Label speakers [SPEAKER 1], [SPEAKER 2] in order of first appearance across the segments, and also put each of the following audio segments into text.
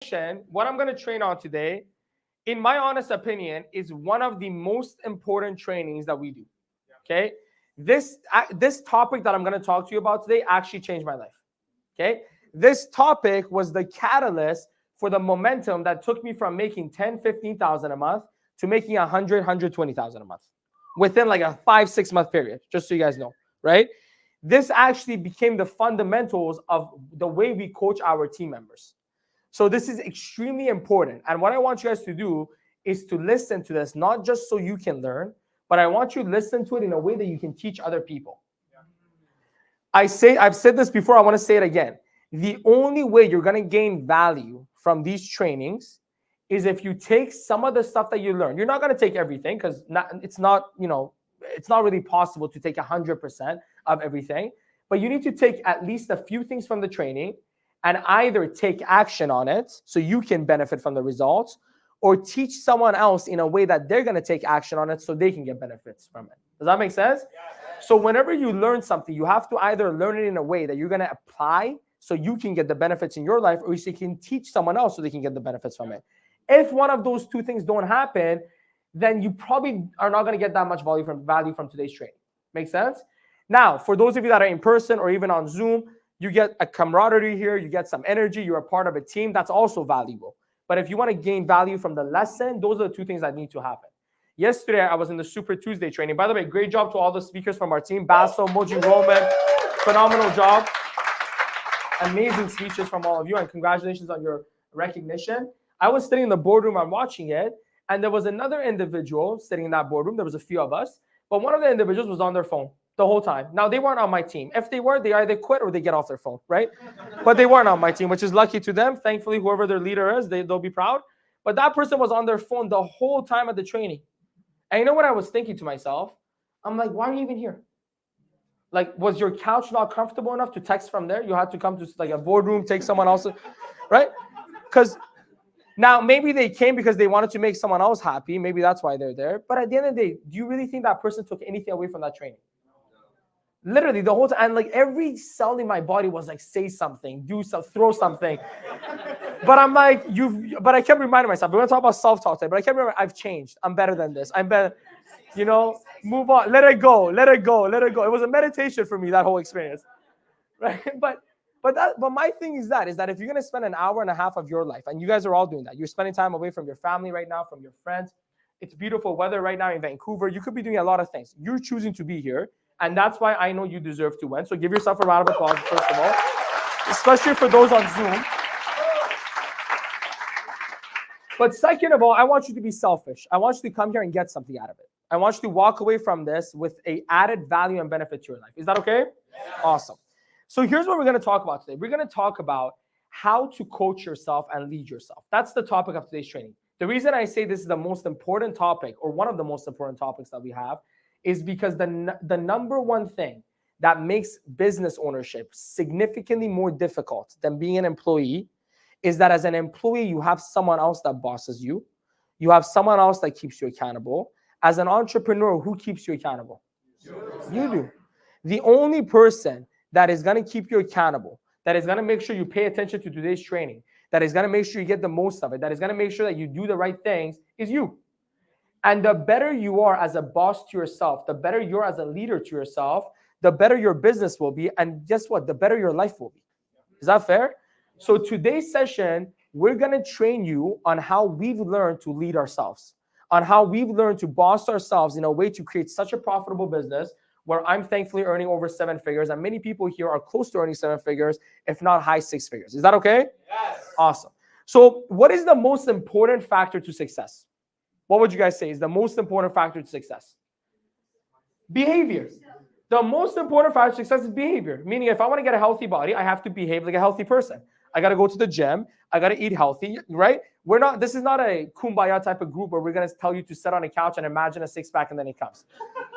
[SPEAKER 1] session, what I'm going to train on today, in my honest opinion, is one of the most important trainings that we do. Okay, this topic that I'm going to talk to you about today actually changed my life. Okay, this topic was the catalyst for the momentum that took me from making 10, 15,000 a month to making 100, 120,000 a month within like a 5, 6 month period. Just so you guys know, right? This actually became the fundamentals of the way we coach our team members. So this is extremely important. And what I want you guys to do is to listen to this, not just so you can learn, but I want you to listen to it in a way that you can teach other people. I've said this before, I want to say it again. The only way you're going to gain value from these trainings is if you take some of the stuff that you learn. You're not going to take everything because it's not really possible to take 100% of everything, but you need to take at least a few things from the training and either take action on it so you can benefit from the results, or teach someone else in a way that they're going to take action on it so they can get benefits from it. Does that make sense? Yeah. So whenever you learn something, you have to either learn it in a way that you're going to apply so you can get the benefits in your life, or you can teach someone else so they can get the benefits from it. If one of those two things don't happen, then you probably are not going to get that much value from today's training. Make sense? Now, for those of you that are in person or even on Zoom, you get a camaraderie here, you get some energy, you're a part of a team. That's also valuable. But if you want to gain value from the lesson, those are the two things that need to happen. Yesterday, I was in the Super Tuesday training. By the way, great job to all the speakers from our team. Basso, Moji Roman, phenomenal job. Amazing speeches from all of you, and congratulations on your recognition. I was sitting in the boardroom, I'm watching it, and there was another individual sitting in that boardroom. There was a few of us, but one of the individuals was on their phone the whole time. Now, they weren't on my team. If they were, they either quit or they get off their phone, right? But they weren't on my team, which is lucky to them. Thankfully, whoever their leader is, they'll be proud. But that person was on their phone the whole time at the training. And you know what I was thinking to myself? I'm like, why are you even here? Like, was your couch not comfortable enough to text from there? You had to come to like a boardroom, take someone else, right? Because now maybe they came because they wanted to make someone else happy. Maybe that's why they're there. But at the end of the day, do you really think that person took anything away from that training? Literally the whole time, and like every cell in my body was like, say something, do something, throw something. But I'm like, but I kept reminding myself, we're going to talk about self-talk today, but I kept remembering, I've changed. I'm better than this. I'm better, move on, let it go, let it go, let it go. It was a meditation for me, that whole experience, right? But my thing is that if you're going to spend an hour and a half of your life, and you guys are all doing that, you're spending time away from your family right now, from your friends. It's beautiful weather right now in Vancouver. You could be doing a lot of things. You're choosing to be here. And that's why I know you deserve to win. So give yourself a round of applause, first of all, especially for those on Zoom. But second of all, I want you to be selfish. I want you to come here and get something out of it. I want you to walk away from this with an added value and benefit to your life. Is that okay? Yeah. Awesome. So here's what we're going to talk about today. We're going to talk about how to coach yourself and lead yourself. That's the topic of today's training. The reason I say this is the most important topic, or one of the most important topics that we have, is because the number one thing that makes business ownership significantly more difficult than being an employee is that as an employee, you have someone else that bosses you. You have someone else that keeps you accountable. As an entrepreneur, who keeps you accountable? You do. The only person that is going to keep you accountable, that is going to make sure you pay attention to today's training, that is going to make sure you get the most of it, that is going to make sure that you do the right things is you. And the better you are as a boss to yourself, the better you're as a leader to yourself, the better your business will be. And guess what? The better your life will be. Is that fair? So today's session, we're going to train you on how we've learned to lead ourselves, on how we've learned to boss ourselves in a way to create such a profitable business where I'm thankfully earning over 7 figures. And many people here are close to earning 7 figures, if not high 6 figures. Is that okay? Yes. Awesome. So what is the most important factor to success? What would you guys say is the most important factor to success? Behavior. The most important factor to success is behavior. Meaning if I want to get a healthy body, I have to behave like a healthy person. I got to go to the gym. I got to eat healthy, right? This is not a kumbaya type of group where we're going to tell you to sit on a couch and imagine a six-pack and then it comes.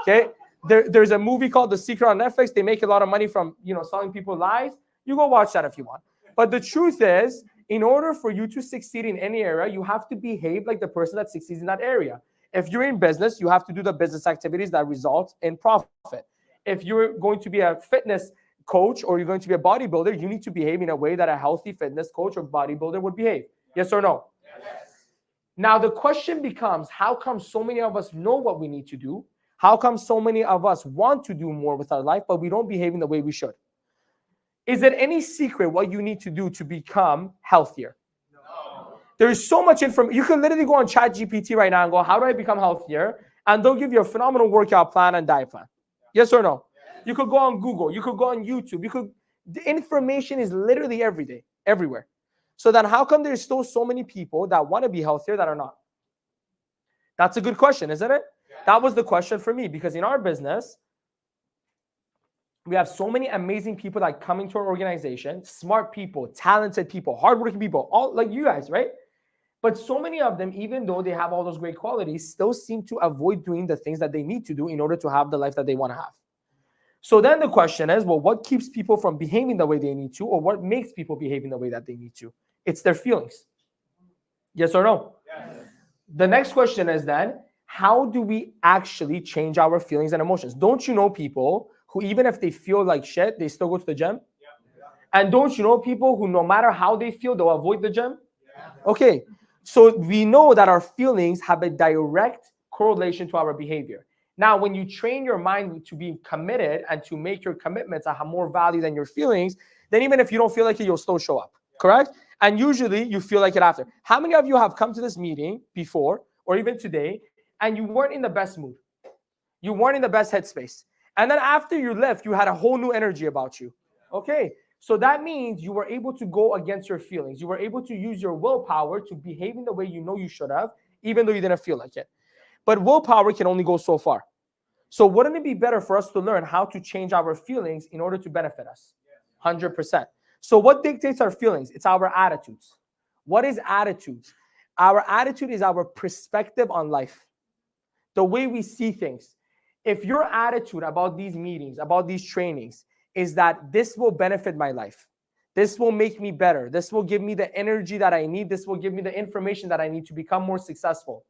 [SPEAKER 1] Okay? There's a movie called The Secret on Netflix. They make a lot of money from, selling people lies. You go watch that if you want. But the truth is, in order for you to succeed in any area, you have to behave like the person that succeeds in that area. If you're in business, you have to do the business activities that result in profit. If you're going to be a fitness coach or you're going to be a bodybuilder, you need to behave in a way that a healthy fitness coach or bodybuilder would behave. Yes or no? Now the question becomes, how come so many of us know what we need to do? How come so many of us want to do more with our life, but we don't behave in the way we should? Is it any secret what you need to do to become healthier? No. There's so much information. You can literally go on ChatGPT right now and go, how do I become healthier? And they'll give you a phenomenal workout plan and diet plan. Yes or no? Yes. You could go on Google. You could go on YouTube. The information is literally every day, everywhere. So then how come there's still so many people that want to be healthier that are not? That's a good question, isn't it? Yeah. That was the question for me, because in our business, we have so many amazing people that come into our organization, smart people, talented people, hardworking people, all like you guys, right? But so many of them, even though they have all those great qualities, still seem to avoid doing the things that they need to do in order to have the life that they want to have. So then the question is, well, what keeps people from behaving the way they need to, or what makes people behave in the way that they need to? It's their feelings. Yes or no? Yes. The next question is then, how do we actually change our feelings and emotions? Don't you know people who, even if they feel like shit, they still go to the gym? Yeah. And don't you know people who, no matter how they feel, they'll avoid the gym? Yeah. Okay, so we know that our feelings have a direct correlation to our behavior. Now, when you train your mind to be committed and to make your commitments have more value than your feelings, then even if you don't feel like it, you'll still show up, correct? And usually you feel like it after. How many of you have come to this meeting before, or even today, and you weren't in the best mood? You weren't in the best headspace. And then after you left, you had a whole new energy about you. Okay, so that means you were able to go against your feelings. You were able to use your willpower to behave in the way you know you should have, even though you didn't feel like it. But willpower can only go so far. So wouldn't it be better for us to learn how to change our feelings in order to benefit us? 100%. So what dictates our feelings? It's our attitudes. What is attitudes? Our attitude is our perspective on life, the way we see things. If your attitude about these meetings, about these trainings, is that this will benefit my life, this will make me better, this will give me the energy that I need, this will give me the information that I need to become more successful,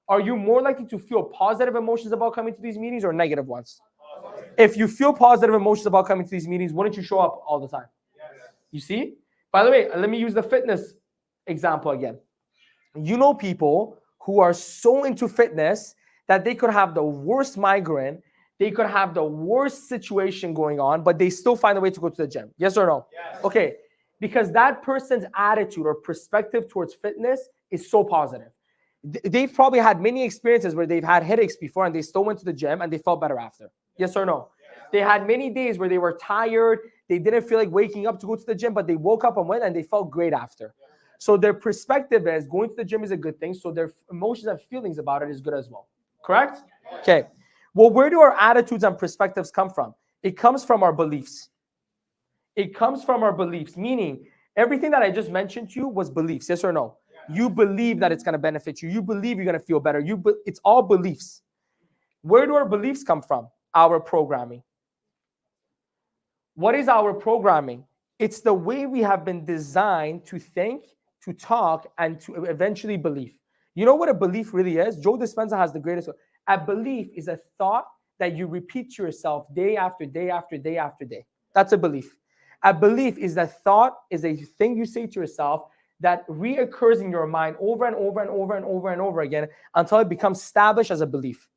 [SPEAKER 1] are you more likely to feel positive emotions about coming to these meetings or negative ones? Positive. If you feel positive emotions about coming to these meetings, wouldn't you show up all the time? Yes. You see? By the way, let me use the fitness example again. You know people who are so into fitness that they could have the worst migraine, they could have the worst situation going on, but they still find a way to go to the gym. Yes or no? Yes. Okay, because that person's attitude or perspective towards fitness is so positive. They've probably had many experiences where they've had headaches before and they still went to the gym and they felt better after. Yes or no? Yes. They had many days where they were tired, they didn't feel like waking up to go to the gym, but they woke up and went and they felt great after. Yes. So their perspective is going to the gym is a good thing, so their emotions and feelings about it is good as well. Correct? Okay. Well, where do our attitudes and perspectives come from? It comes from our beliefs. It comes from our beliefs, meaning everything that I just mentioned to you was beliefs, yes or no? Yeah. You believe that it's going to benefit you. You believe you're going to feel better. It's all beliefs. Where do our beliefs come from? Our programming. What is our programming? It's the way we have been designed to think, to talk, and to eventually believe. You know what a belief really is? Joe Dispenza has the greatest. A belief is a thought that you repeat to yourself day after day after day after day. That's a belief. A belief is a thought, is a thing you say to yourself that reoccurs in your mind over and over and over and over and over again until it becomes established as a belief.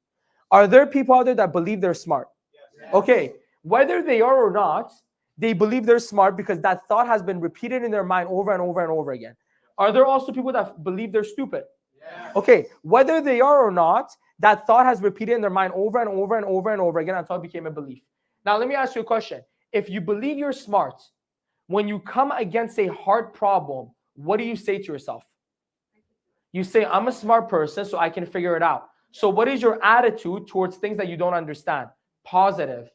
[SPEAKER 1] Are there people out there that believe they're smart? Yes. Okay, whether they are or not, they believe they're smart because that thought has been repeated in their mind over and over and over again. Are there also people that believe they're stupid? Yes. Okay, whether they are or not, that thought has repeated in their mind over and over and over and over again until it became a belief. Now, let me ask you a question. If you believe you're smart, when you come against a hard problem, what do you say to yourself? You say, I'm a smart person, so I can figure it out. So what is your attitude towards things that you don't understand? Positive.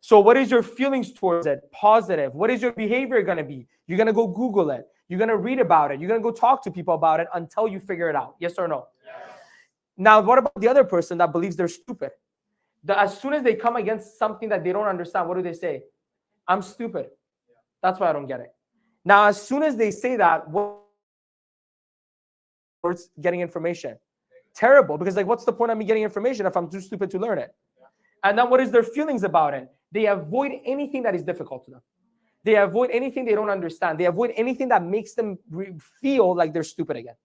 [SPEAKER 1] So what is your feelings towards it? Positive. What is your behavior going to be? You're going to go Google it. You're going to read about it. You're going to go talk to people about it until you figure it out. Yes or no? Yes. Now, what about the other person that believes they're stupid? As soon as they come against something that they don't understand, what do they say? I'm stupid. That's why I don't get it. Now, as soon as they say that, what's getting information? Terrible, because like, what's the point of me getting information if I'm too stupid to learn it? And then what is their feelings about it? They avoid anything that is difficult to them. They avoid anything they don't understand. They avoid anything that makes them feel like they're stupid again.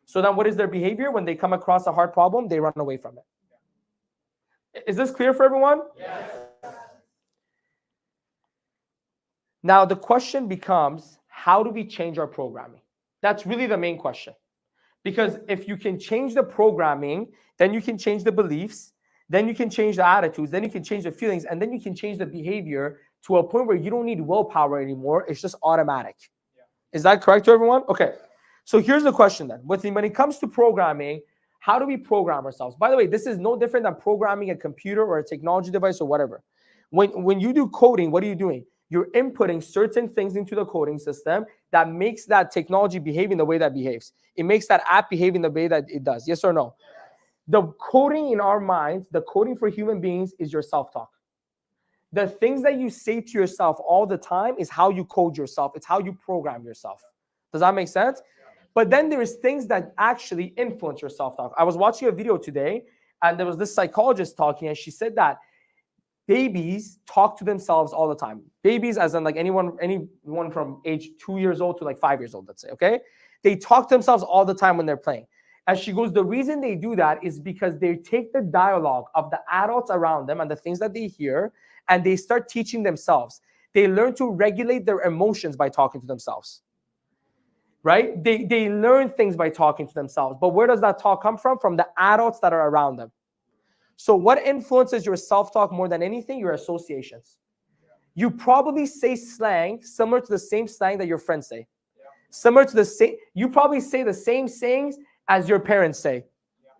[SPEAKER 1] So then what is their behavior? When they come across a hard problem, they run away from it. Is this clear for everyone?
[SPEAKER 2] Yes.
[SPEAKER 1] Now the question becomes, how do we change our programming? That's really the main question. Because if you can change the programming, then you can change the beliefs, then you can change the attitudes, then you can change the feelings, and then you can change the behavior to a point where you don't need willpower anymore. It's just automatic. Yeah. Is that correct to everyone? Okay. So here's the question then. When it comes to programming, how do we program ourselves? By the way, this is no different than programming a computer or a technology device or whatever. When you do coding, what are you doing? You're inputting certain things into the coding system that makes that technology behave in the way that behaves. It makes that app behave in the way that it does. Yes or no? The coding in our minds, the coding for human beings is your self-talk. The things that you say to yourself all the time is how you code yourself. It's how you program yourself. Does that make sense? But then there's things that actually influence your self-talk. I was watching a video today, and there was this psychologist talking, and she said that babies talk to themselves all the time. Babies, as in like anyone from age 2 years old to like 5 years old, let's say, okay? They talk to themselves all the time when they're playing. And she goes, the reason they do that is because they take the dialogue of the adults around them and the things that they hear, and they start teaching themselves. They learn to regulate their emotions by talking to themselves, right? They learn things by talking to themselves. But where does that talk come from? From the adults that are around them. So what influences your self-talk more than anything? Your associations. You probably say slang similar to the same slang that your friends say. Similar to the same, you probably say the same sayings as your parents say.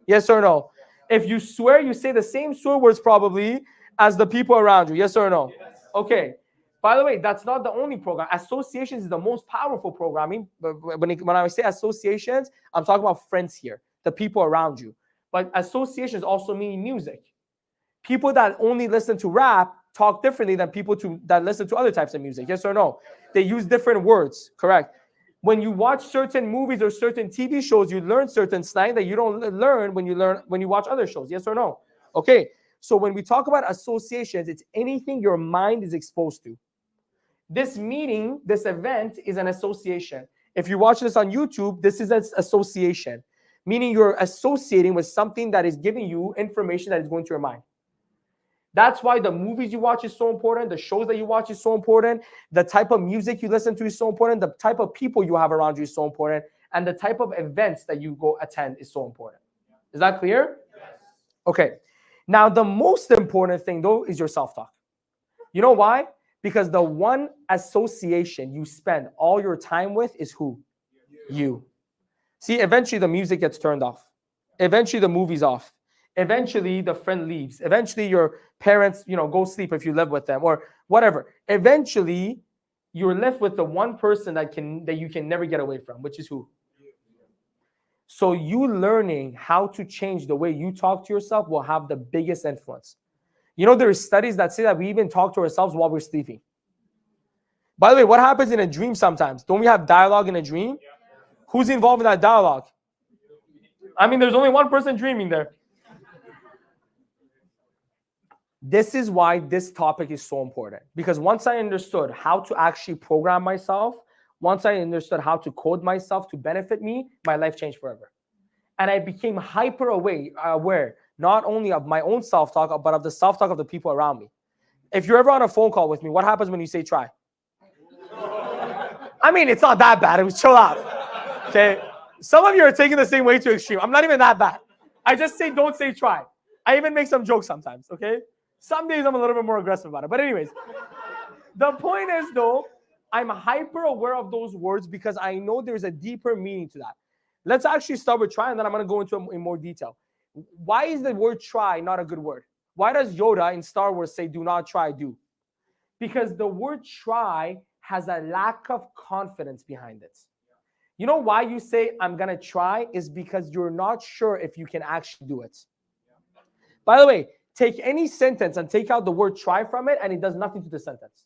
[SPEAKER 1] Yes or no? If you swear, you say the same swear words probably as the people around you. Yes or no? Okay. By the way, that's not the only program. Associations is the most powerful programming. But when I say associations, I'm talking about friends here, the people around you. But associations also mean music. People that only listen to rap talk differently than people that listen to other types of music. Yes or no? They use different words. Correct. When you watch certain movies or certain TV shows, you learn certain slang that you don't learn when you watch other shows. Yes or no? Okay. So when we talk about associations, it's anything your mind is exposed to. This meeting, this event is an association. If you watch this on YouTube, this is an association, meaning you're associating with something that is giving you information that is going to your mind. That's why the movies you watch is so important. The shows that you watch is so important. The type of music you listen to is so important. The type of people you have around you is so important. And the type of events that you go attend is so important. Is that clear? Yes. Okay. Now, the most important thing, though, is your self-talk. You know why? Because the one association you spend all your time with is who? You. See, eventually the music gets turned off. Eventually the movie's off. Eventually the friend leaves. Eventually your parents, go sleep if you live with them or whatever. Eventually you're left with the one person that you can never get away from, which is who? So you learning how to change the way you talk to yourself will have the biggest influence. There are studies that say that we even talk to ourselves while we're sleeping. By the way, what happens in a dream sometimes? Don't we have dialogue in a dream? Yeah. Who's involved in that dialogue? I mean, there's only one person dreaming there. This is why this topic is so important. Because once I understood how to actually program myself, once I understood how to code myself to benefit me, my life changed forever. And I became hyper aware, not only of my own self-talk, but of the self-talk of the people around me. If you're ever on a phone call with me, what happens when you say try? I mean, it's not that bad. It was chill out. Okay? Some of you are taking the same way to extreme. I'm not even that bad. I just say don't say try. I even make some jokes sometimes, okay? Some days I'm a little bit more aggressive about it. But anyways, the point is, though, I'm hyper aware of those words because I know there's a deeper meaning to that. Let's actually start with try, and then I'm going to go into it in more detail. Why is the word try not a good word? Why does Yoda in Star Wars say do not try, do? Because the word try has a lack of confidence behind it. You know why you say I'm going to try is because you're not sure if you can actually do it. By the way, take any sentence and take out the word try from it, and it does nothing to the sentence.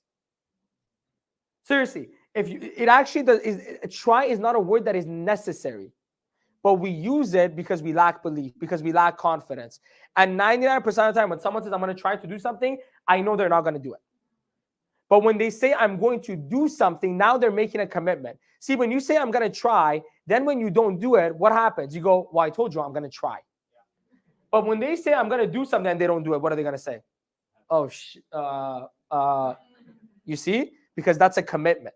[SPEAKER 1] Seriously, try is not a word that is necessary, but we use it because we lack belief, because we lack confidence. And 99% of the time, when someone says, I'm going to try to do something, I know they're not going to do it. But when they say I'm going to do something, now they're making a commitment. See, when you say I'm going to try, then when you don't do it, what happens? You go, well, I told you I'm going to try. But when they say I'm going to do something and they don't do it, what are they going to say? Oh, you see? Because that's a commitment.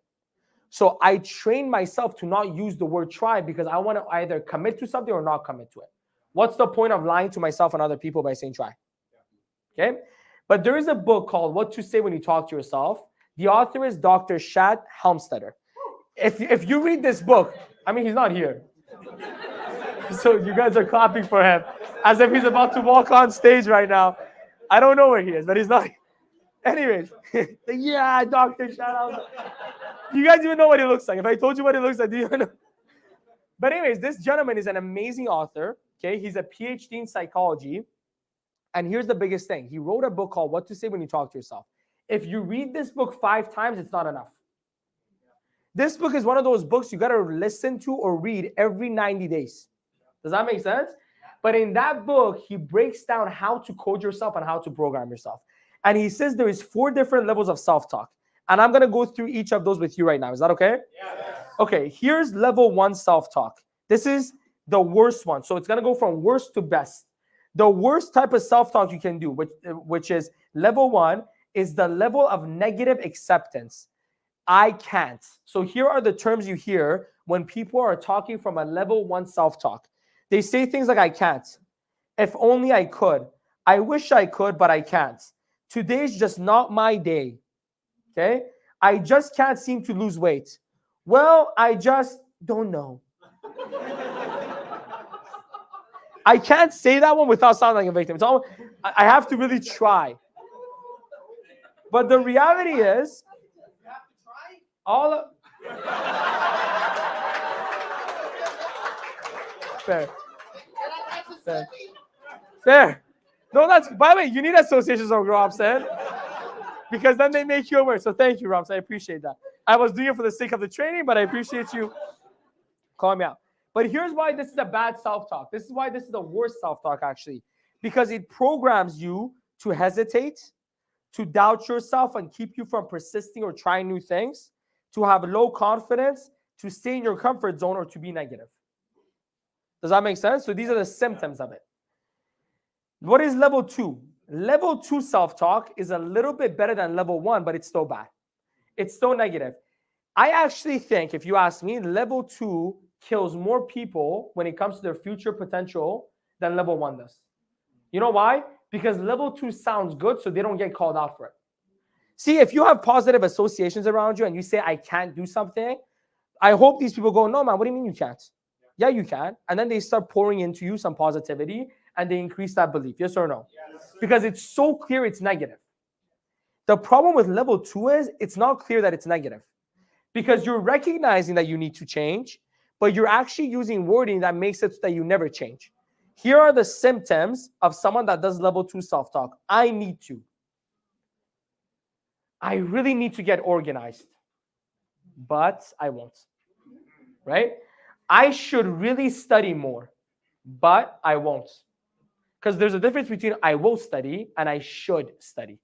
[SPEAKER 1] So I train myself to not use the word try because I want to either commit to something or not commit to it. What's the point of lying to myself and other people by saying try? Okay? But there is a book called What to Say When You Talk to Yourself. The author is Dr. Shad Helmstetter. If you read this book, I mean, he's not here. So you guys are clapping for him as if he's about to walk on stage right now. I don't know where he is, but he's not. Anyways, yeah, Dr. Shad Helmstetter. You guys even know what he looks like. If I told you what he looks like, do you even know? But anyways, this gentleman is an amazing author. Okay, he's a PhD in psychology. And here's the biggest thing. He wrote a book called What to Say When You Talk to Yourself. If you read this book 5 times, it's not enough. This book is one of those books you got to listen to or read every 90 days. Does that make sense? But in that book, he breaks down how to code yourself and how to program yourself. And he says there is 4 different levels of self-talk. And I'm going to go through each of those with you right now. Is that okay? Yeah. Okay, here's level 1 self-talk. This is the worst one. So it's going to go from worst to best. The worst type of self-talk you can do, which is level 1, is the level of negative acceptance. I can't. So here are the terms you hear when people are talking from a level 1 self-talk. They say things like, I can't. If only I could. I wish I could, but I can't. Today's just not my day. Okay? I just can't seem to lose weight. Well, I just don't know. I can't say that one without sounding like a victim. It's all, I have to really try. But the reality is, all of... Fair. Fair. Fair. No, that's, by the way, you need associations of Rob said. Because then they make you aware. So thank you, Rob. I appreciate that. I was doing it for the sake of the training, but I appreciate you calling me out. But here's why this is a bad self-talk. This is why this is the worst self-talk, actually. Because it programs you to hesitate, to doubt yourself and keep you from persisting or trying new things, to have low confidence, to stay in your comfort zone, or to be negative. Does that make sense? So these are the symptoms of it. What is level 2? Level 2 self-talk is a little bit better than level 1, but it's still bad. It's still negative. I actually think, if you ask me, level 2 kills more people when it comes to their future potential than level 1 does. You know why? Because level 2 sounds good, so they don't get called out for it. See, if you have positive associations around you and you say, I can't do something, I hope these people go, no, man, what do you mean you can't? Yeah, you can. And then they start pouring into you some positivity and they increase that belief. Yes or no? Yes. Because it's so clear it's negative. The problem with level 2 is it's not clear that it's negative. Because you're recognizing that you need to change, but you're actually using wording that makes it so that you never change. Here are the symptoms of someone that does level 2 self-talk. I need to. I really need to get organized, but I won't. Right? I should really study more, but I won't. Because there's a difference between I will study and I should study.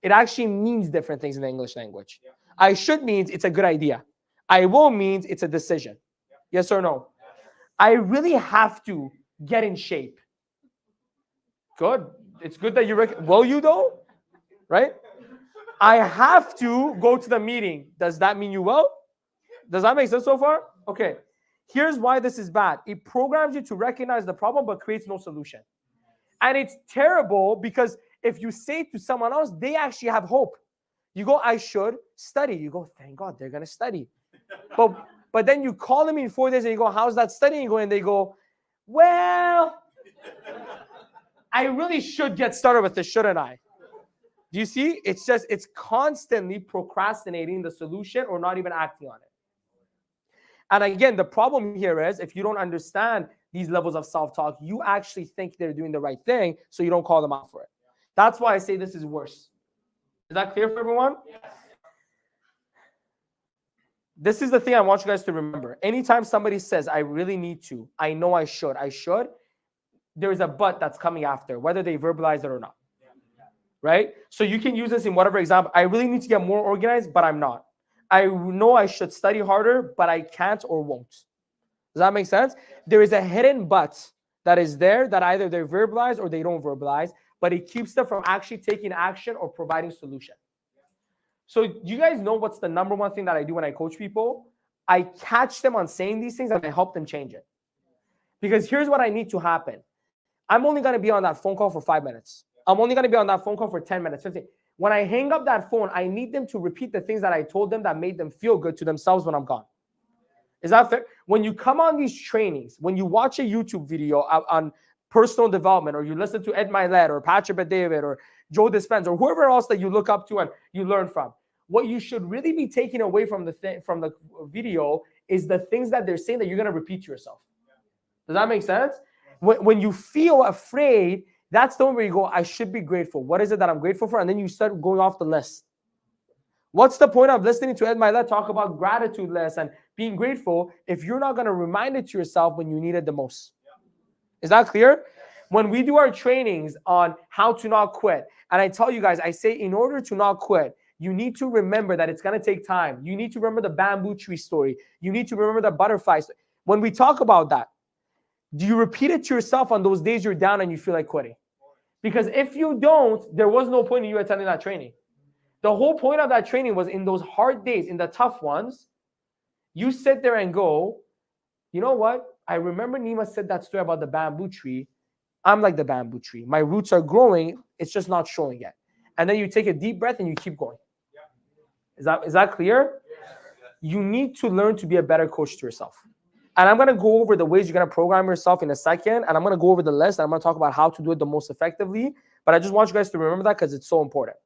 [SPEAKER 1] It actually means different things in the English language. I should means it's a good idea. I will means it's a decision. Yes or no? I really have to get in shape. Good. It's good that you will you though? Right? I have to go to the meeting. Does that mean you will? Does that make sense so far? Okay. Here's why this is bad. It programs you to recognize the problem but creates no solution. And it's terrible because if you say to someone else, they actually have hope. You go, I should study. You go, thank God they're going to study. But then you call them in 4 days and you go, how's that studying going? And they go, well, I really should get started with this, shouldn't I? Do you see? It's constantly procrastinating the solution or not even acting on it. And again, the problem here is if you don't understand these levels of self-talk, you actually think they're doing the right thing, so you don't call them out for it. That's why I say this is worse. Is that clear for everyone? Yes. This is the thing I want you guys to remember. Anytime somebody says, I really need to, I know I should, there is a but that's coming after, whether they verbalize it or not. right? So you can use this in whatever example. I really need to get more organized, but I'm not. I know I should study harder, but I can't or won't. Does that make sense? There is a hidden but that is there that either they verbalize or they don't verbalize, but it keeps them from actually taking action or providing solution. So you guys know what's the number one thing that I do when I coach people? I catch them on saying these things and I help them change it. Because here's what I need to happen. I'm only going to be on that phone call for 5 minutes. I'm only going to be on that phone call for 10 minutes, 15. When I hang up that phone, I need them to repeat the things that I told them that made them feel good to themselves when I'm gone. Is that fair? When you come on these trainings, when you watch a YouTube video on personal development, or you listen to Ed Milet or Patrick Bet-David or Joe Dispenza or whoever else that you look up to and you learn from, what you should really be taking away from the video is the things that they're saying that you're going to repeat to yourself. Does that make sense? When you feel afraid, that's the one where you go, I should be grateful. What is it that I'm grateful for? And then you start going off the list. What's the point of listening to Ed Milet talk about gratitude list and being grateful if you're not going to remind it to yourself when you need it the most? Is that clear? When we do our trainings on how to not quit, and I tell you guys, I say in order to not quit, you need to remember that it's going to take time. You need to remember the bamboo tree story. You need to remember the butterfly story. When we talk about that, do you repeat it to yourself on those days you're down and you feel like quitting? Because if you don't, there was no point in you attending that training. The whole point of that training was in those hard days, in the tough ones, you sit there and go, you know what? I remember Nima said that story about the bamboo tree. I'm like the bamboo tree. My roots are growing. It's just not showing yet. And then you take a deep breath and you keep going. Is that clear? You need to learn to be a better coach to yourself. And I'm going to go over the ways you're going to program yourself in a second. And I'm going to go over the list. And I'm going to talk about how to do it the most effectively. But I just want you guys to remember that because it's so important.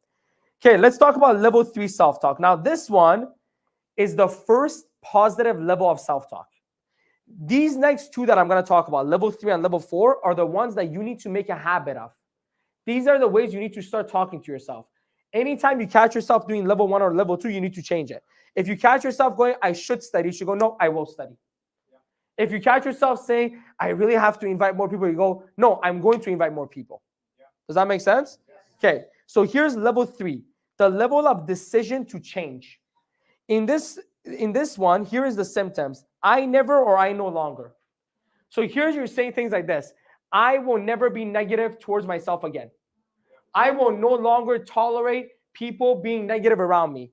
[SPEAKER 1] Okay, let's talk about level 3 self-talk. Now, this one is the first positive level of self-talk. These next two that I'm going to talk about, level 3 and level 4, are the ones that you need to make a habit of. These are the ways you need to start talking to yourself. Anytime you catch yourself doing level 1 or level 2, you need to change it. If you catch yourself going, I should study, you should go, no, I will study. If you catch yourself saying, I really have to invite more people, you go, no, I'm going to invite more people. Does that make sense? Okay, so here's level 3, the level of decision to change. In this one, here is the symptoms. I never or I no longer. So here's you're saying things like this. I will never be negative towards myself again. I will no longer tolerate people being negative around me.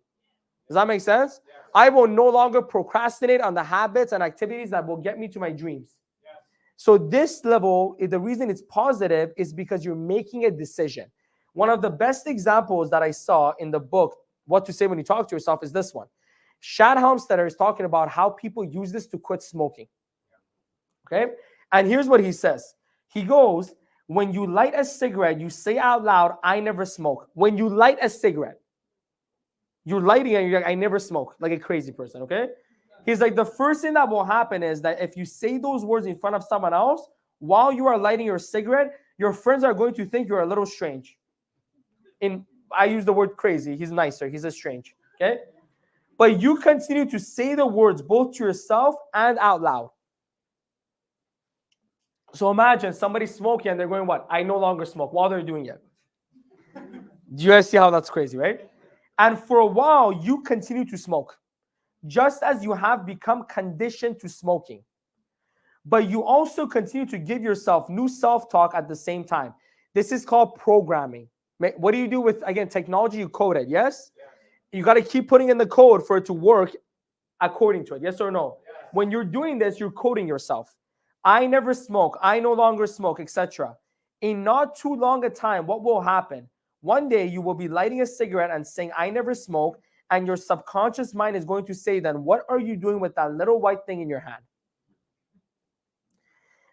[SPEAKER 1] Does that make sense? Yes. I will no longer procrastinate on the habits and activities that will get me to my dreams. Yes. So this level, the reason it's positive is because you're making a decision. One of the best examples that I saw in the book, What to Say When You Talk to Yourself, is this one. Shad Helmstetter is talking about how people use this to quit smoking. Okay? And here's what he says. He goes, when you light a cigarette, you say out loud, I never smoke. When you light a cigarette, you're lighting it and you're like, I never smoke, like a crazy person, okay? He's like, the first thing that will happen is that if you say those words in front of someone else, while you are lighting your cigarette, your friends are going to think you're a little strange. I use the word crazy. He's nicer. He's a strange, okay? But you continue to say the words both to yourself and out loud. So imagine somebody smoking and they're going, what? I no longer smoke while they're doing it. Do you guys see how that's crazy, right? And for a while, you continue to smoke, just as you have become conditioned to smoking. But you also continue to give yourself new self-talk at the same time. This is called programming. What do you do with, again, technology? You code it, yes? You got to keep putting in the code for it to work according to it, yes or no? Yes. When you're doing this, you're coding yourself. I never smoke. I no longer smoke, etc. In not too long a time, what will happen? One day you will be lighting a cigarette and saying, I never smoke. And your subconscious mind is going to say, then what are you doing with that little white thing in your hand?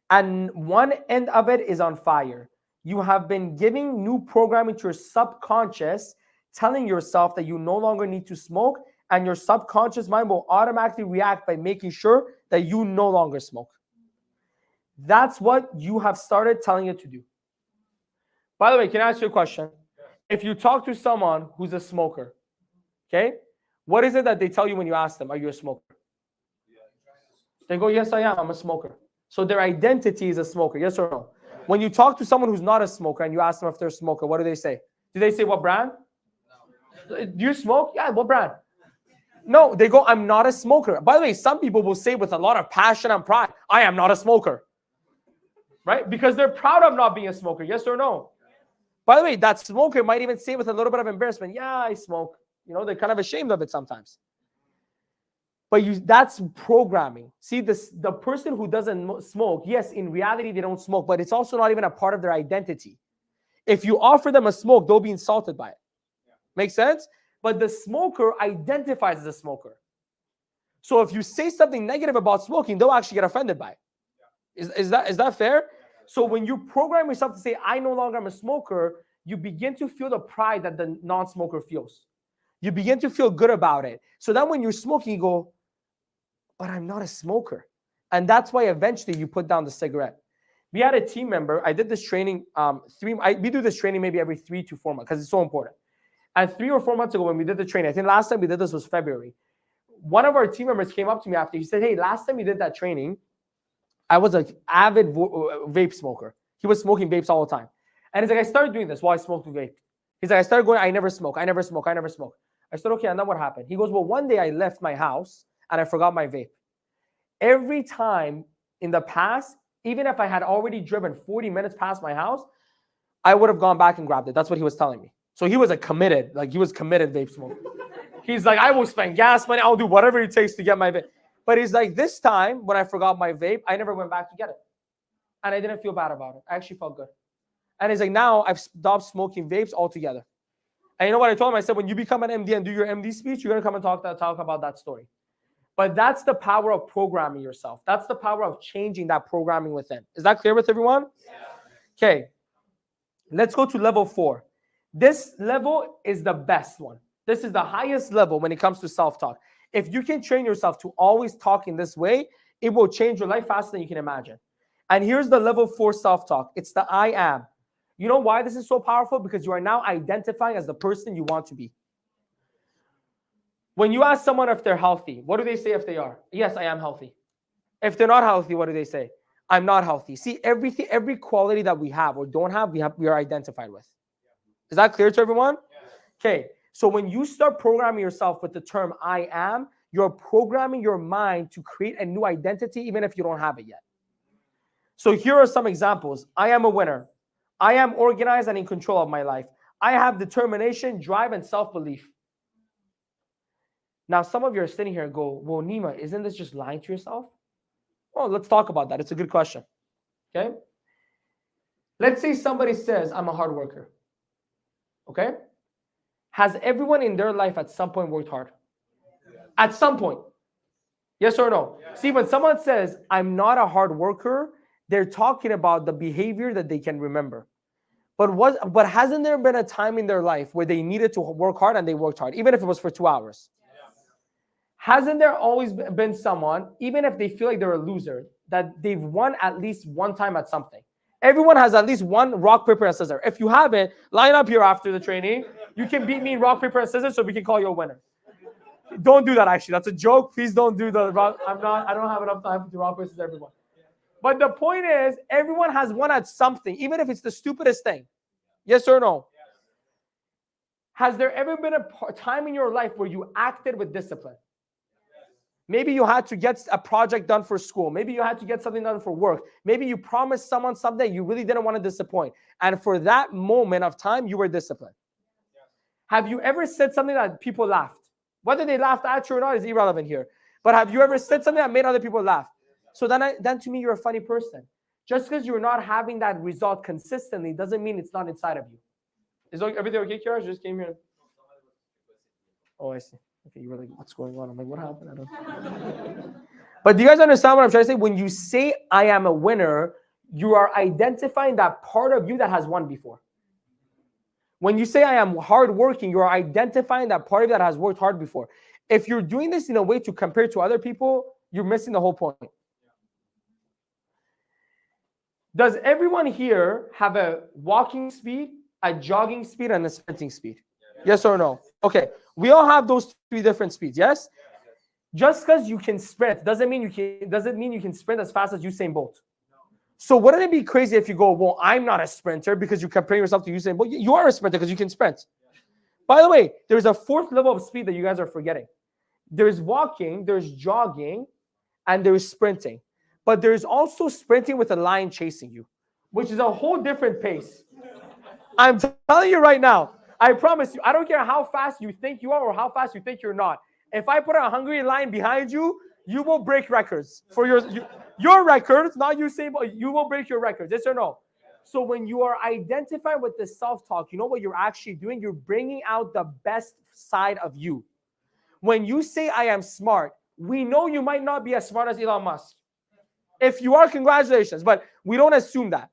[SPEAKER 1] And one end of it is on fire. You have been giving new programming to your subconscious, telling yourself that you no longer need to smoke. And your subconscious mind will automatically react by making sure that you no longer smoke. That's what you have started telling it to do. By the way, can I ask you a question? If you talk to someone who's a smoker, okay, what is it that they tell you when you ask them, are you a smoker? They go, yes, I am. I'm a smoker. So their identity is a smoker, yes or no? When you talk to someone who's not a smoker and you ask them if they're a smoker, what do they say? Do they say what brand? Do you smoke? Yeah, what brand? No, they go, I'm not a smoker. By the way, some people will say with a lot of passion and pride, I am not a smoker. Right? Because they're proud of not being a smoker. Yes or no? By the way, that smoker might even say with a little bit of embarrassment, yeah, I smoke. You know, they're kind of ashamed of it sometimes. But that's programming. See, the person who doesn't smoke, yes, in reality, they don't smoke, but it's also not even a part of their identity. If you offer them a smoke, they'll be insulted by it. Make sense? But the smoker identifies as a smoker. So if you say something negative about smoking, they'll actually get offended by it. Is that fair? So when you program yourself to say, I no longer am a smoker, you begin to feel the pride that the non-smoker feels. You begin to feel good about it. So then when you're smoking, you go, but I'm not a smoker. And that's why eventually you put down the cigarette. We had a team member. I did this training. We do this training maybe every 3 to 4 months because it's so important. And 3 or 4 months ago when we did the training, I think last time we did this was February. One of our team members came up to me after. He said, hey, last time we did that training, I was an avid vape smoker. He was smoking vapes all the time. And he's like, I started doing this while I smoked vape. He's like, I started going, I never smoke. I said, okay, and then what happened? He goes, well, one day I left my house and I forgot my vape. Every time in the past, even if I had already driven 40 minutes past my house, I would have gone back and grabbed it. That's what he was telling me. So he was committed vape smoker. He's like, I will spend gas money. I'll do whatever it takes to get my vape. But he's like, this time when I forgot my vape, I never went back to get it. And I didn't feel bad about it. I actually felt good. And he's like, now I've stopped smoking vapes altogether. And you know what I told him? I said, when you become an MD and do your MD speech, you're going to come and talk about that story. But that's the power of programming yourself. That's the power of changing that programming within. Is that clear with everyone? Yeah. Okay. Let's go to level 4. This level is the best one. This is the highest level when it comes to self-talk. If you can train yourself to always talk in this way, it will change your life faster than you can imagine. And here's the level 4 self-talk. It's the I am. You know why this is so powerful? Because you are now identifying as the person you want to be. When you ask someone if they're healthy, what do they say if they are? Yes, I am healthy. If they're not healthy, what do they say? I'm not healthy. See, every quality that we have or don't have, we are identified with. Is that clear to everyone? Okay. So when you start programming yourself with the term I am, you're programming your mind to create a new identity, even if you don't have it yet. So here are some examples. I am a winner. I am organized and in control of my life. I have determination, drive, and self-belief. Now, some of you are sitting here and go, well, Nima, isn't this just lying to yourself? Well, let's talk about that. It's a good question. Okay? Let's say somebody says, I'm a hard worker. Okay? Has everyone in their life at some point worked hard? At some point. Yes or no? Yeah. See, when someone says, I'm not a hard worker, they're talking about the behavior that they can remember. But hasn't there been a time in their life where they needed to work hard and they worked hard, even if it was for 2 hours? Hasn't there always been someone, even if they feel like they're a loser, that they've won at least one time at something? Everyone has at least one rock, paper, and scissors. If you haven't, line up here after the training. You can beat me in rock, paper, and scissors so we can call you a winner. Don't do that, actually. That's a joke. Please don't do the rock. I don't have enough time to do rock, paper, scissors, everyone. But the point is, everyone has won at something, even if it's the stupidest thing. Yes or no? Yes. Has there ever been a time in your life where you acted with discipline? Maybe you had to get a project done for school. Maybe you had to get something done for work. Maybe you promised someone something you really didn't want to disappoint. And for that moment of time, you were disciplined. Have you ever said something that people laughed? Whether they laughed at you or not is irrelevant here. But have you ever said something that made other people laugh? So then to me, you're a funny person. Just because you're not having that result consistently doesn't mean it's not inside of you. Is everything okay, Kiara? I just came here. Oh, I see. Okay, you were like, what's going on? I'm like, what happened? I don't know. But do you guys understand what I'm trying to say? When you say I am a winner, you are identifying that part of you that has won before. When you say I am hardworking, you are identifying that part of you that has worked hard before. If you're doing this in a way to compare to other people, you're missing the whole point. Does everyone here have a walking speed, a jogging speed, and a sprinting speed? Yes or no? Okay. We all have those 3 different speeds, yes? Just because you can sprint doesn't mean you can sprint as fast as Usain Bolt. So wouldn't it be crazy if you go, well, I'm not a sprinter because you're comparing yourself to Usain Bolt? You are a sprinter because you can sprint. By the way, there's a fourth level of speed that you guys are forgetting. There's walking, there's jogging, and there's sprinting. But there's also sprinting with a lion chasing you, which is a whole different pace. I'm telling you right now, I promise you, I don't care how fast you think you are or how fast you think you're not. If I put a hungry lion behind you, you will break records for your records, not you say, but you will break your records. Yes or no? So when you are identifying with the self-talk, you know what you're actually doing? You're bringing out the best side of you. When you say, I am smart, we know you might not be as smart as Elon Musk. If you are, congratulations, but we don't assume that.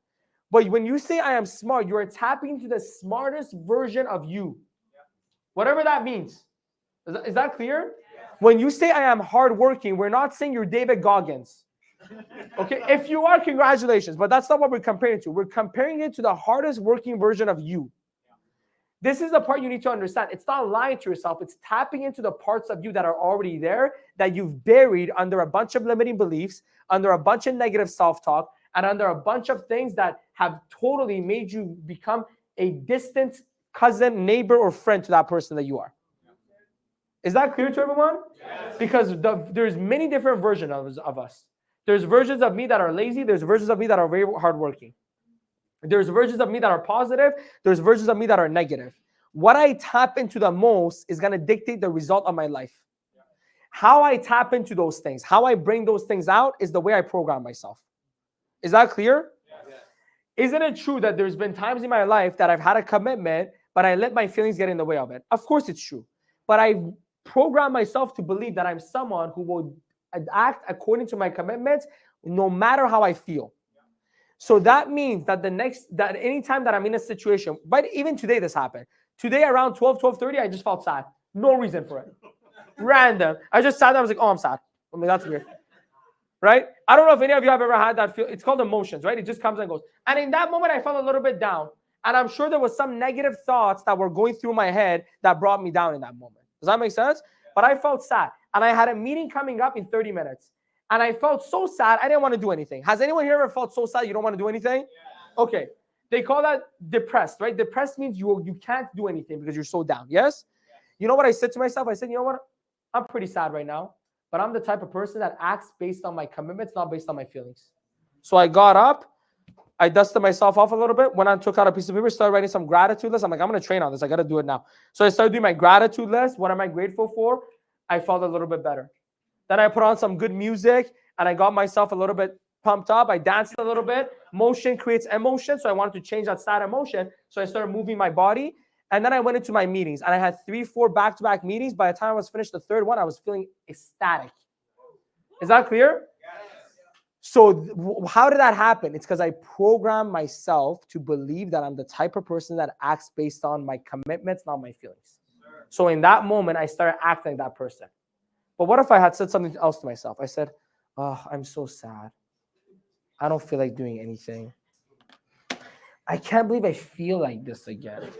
[SPEAKER 1] But when you say, I am smart, you are tapping into the smartest version of you. Whatever that means. Is that clear? When you say, I am hardworking, we're not saying you're David Goggins. Okay, if you are, congratulations, but that's not what we're comparing to. We're comparing it to the hardest working version of you. This is the part you need to understand. It's not lying to yourself. It's tapping into the parts of you that are already there that you've buried under a bunch of limiting beliefs, under a bunch of negative self-talk, and under a bunch of things that have totally made you become a distant cousin, neighbor, or friend to that person that you are. Is that clear to everyone? Yes. Because there's many different versions of us. There's versions of me that are lazy. There's versions of me that are very hardworking. There's versions of me that are positive. There's versions of me that are negative. What I tap into the most is going to dictate the result of my life. How I tap into those things, how I bring those things out is the way I program myself. Is that clear? Yes. Isn't it true that there's been times in my life that I've had a commitment, but I let my feelings get in the way of it? Of course it's true. But I program myself to believe that I'm someone who will act according to my commitments no matter how I feel. So that means that anytime that I'm in a situation, but even today this happened. Today around 12:30, I just felt sad. No reason for it. Random. I just sat there, I was like, oh, I'm sad. I mean, that's weird. Right? I don't know if any of you have ever had that feel. It's called emotions, right? It just comes and goes. And in that moment, I felt a little bit down. And I'm sure there was some negative thoughts that were going through my head that brought me down in that moment. Does that make sense? But I felt sad. And I had a meeting coming up in 30 minutes. And I felt so sad, I didn't want to do anything. Has anyone here ever felt so sad you don't want to do anything? Yeah. Okay. They call that depressed, right? Depressed means you can't do anything because you're so down. Yes? You know what I said to myself? I said, you know what? I'm pretty sad right now. But I'm the type of person that acts based on my commitments, not based on my feelings. So I got up. I dusted myself off a little bit. Went on, took out a piece of paper, started writing some gratitude list. I'm like, I'm going to train on this. I got to do it now. So I started doing my gratitude list. What am I grateful for? I felt a little bit better. Then I put on some good music and I got myself a little bit pumped up. I danced a little bit. Motion creates emotion. So I wanted to change that sad emotion. So I started moving my body. And then I went into my meetings and I had 3-4 back-to-back meetings. By the time I was finished the third one, I was feeling ecstatic. Is that clear? Yes. So how did that happen? It's because I programmed myself to believe that I'm the type of person that acts based on my commitments, not my feelings. Sure. So in that moment, I started acting like that person. But what if I had said something else to myself? I said, oh, I'm so sad. I don't feel like doing anything. I can't believe I feel like this again.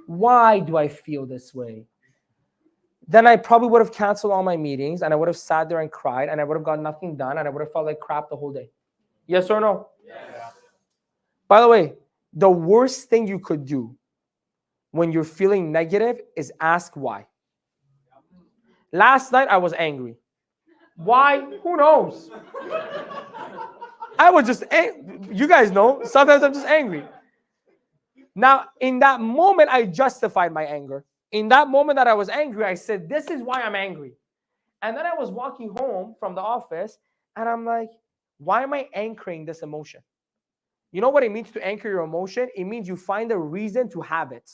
[SPEAKER 1] Why do I feel this way? Then I probably would have canceled all my meetings and I would have sat there and cried and I would have got nothing done and I would have felt like crap the whole day. Yes or no? Yes. By the way, the worst thing you could do when you're feeling negative is ask why. Last night I was angry. Why? Who knows? I was just, you guys know, sometimes I'm just angry. Now, in that moment, I justified my anger. In that moment that I was angry, I said, this is why I'm angry. And then I was walking home from the office, and I'm like, why am I anchoring this emotion? You know what it means to anchor your emotion? It means you find a reason to have it.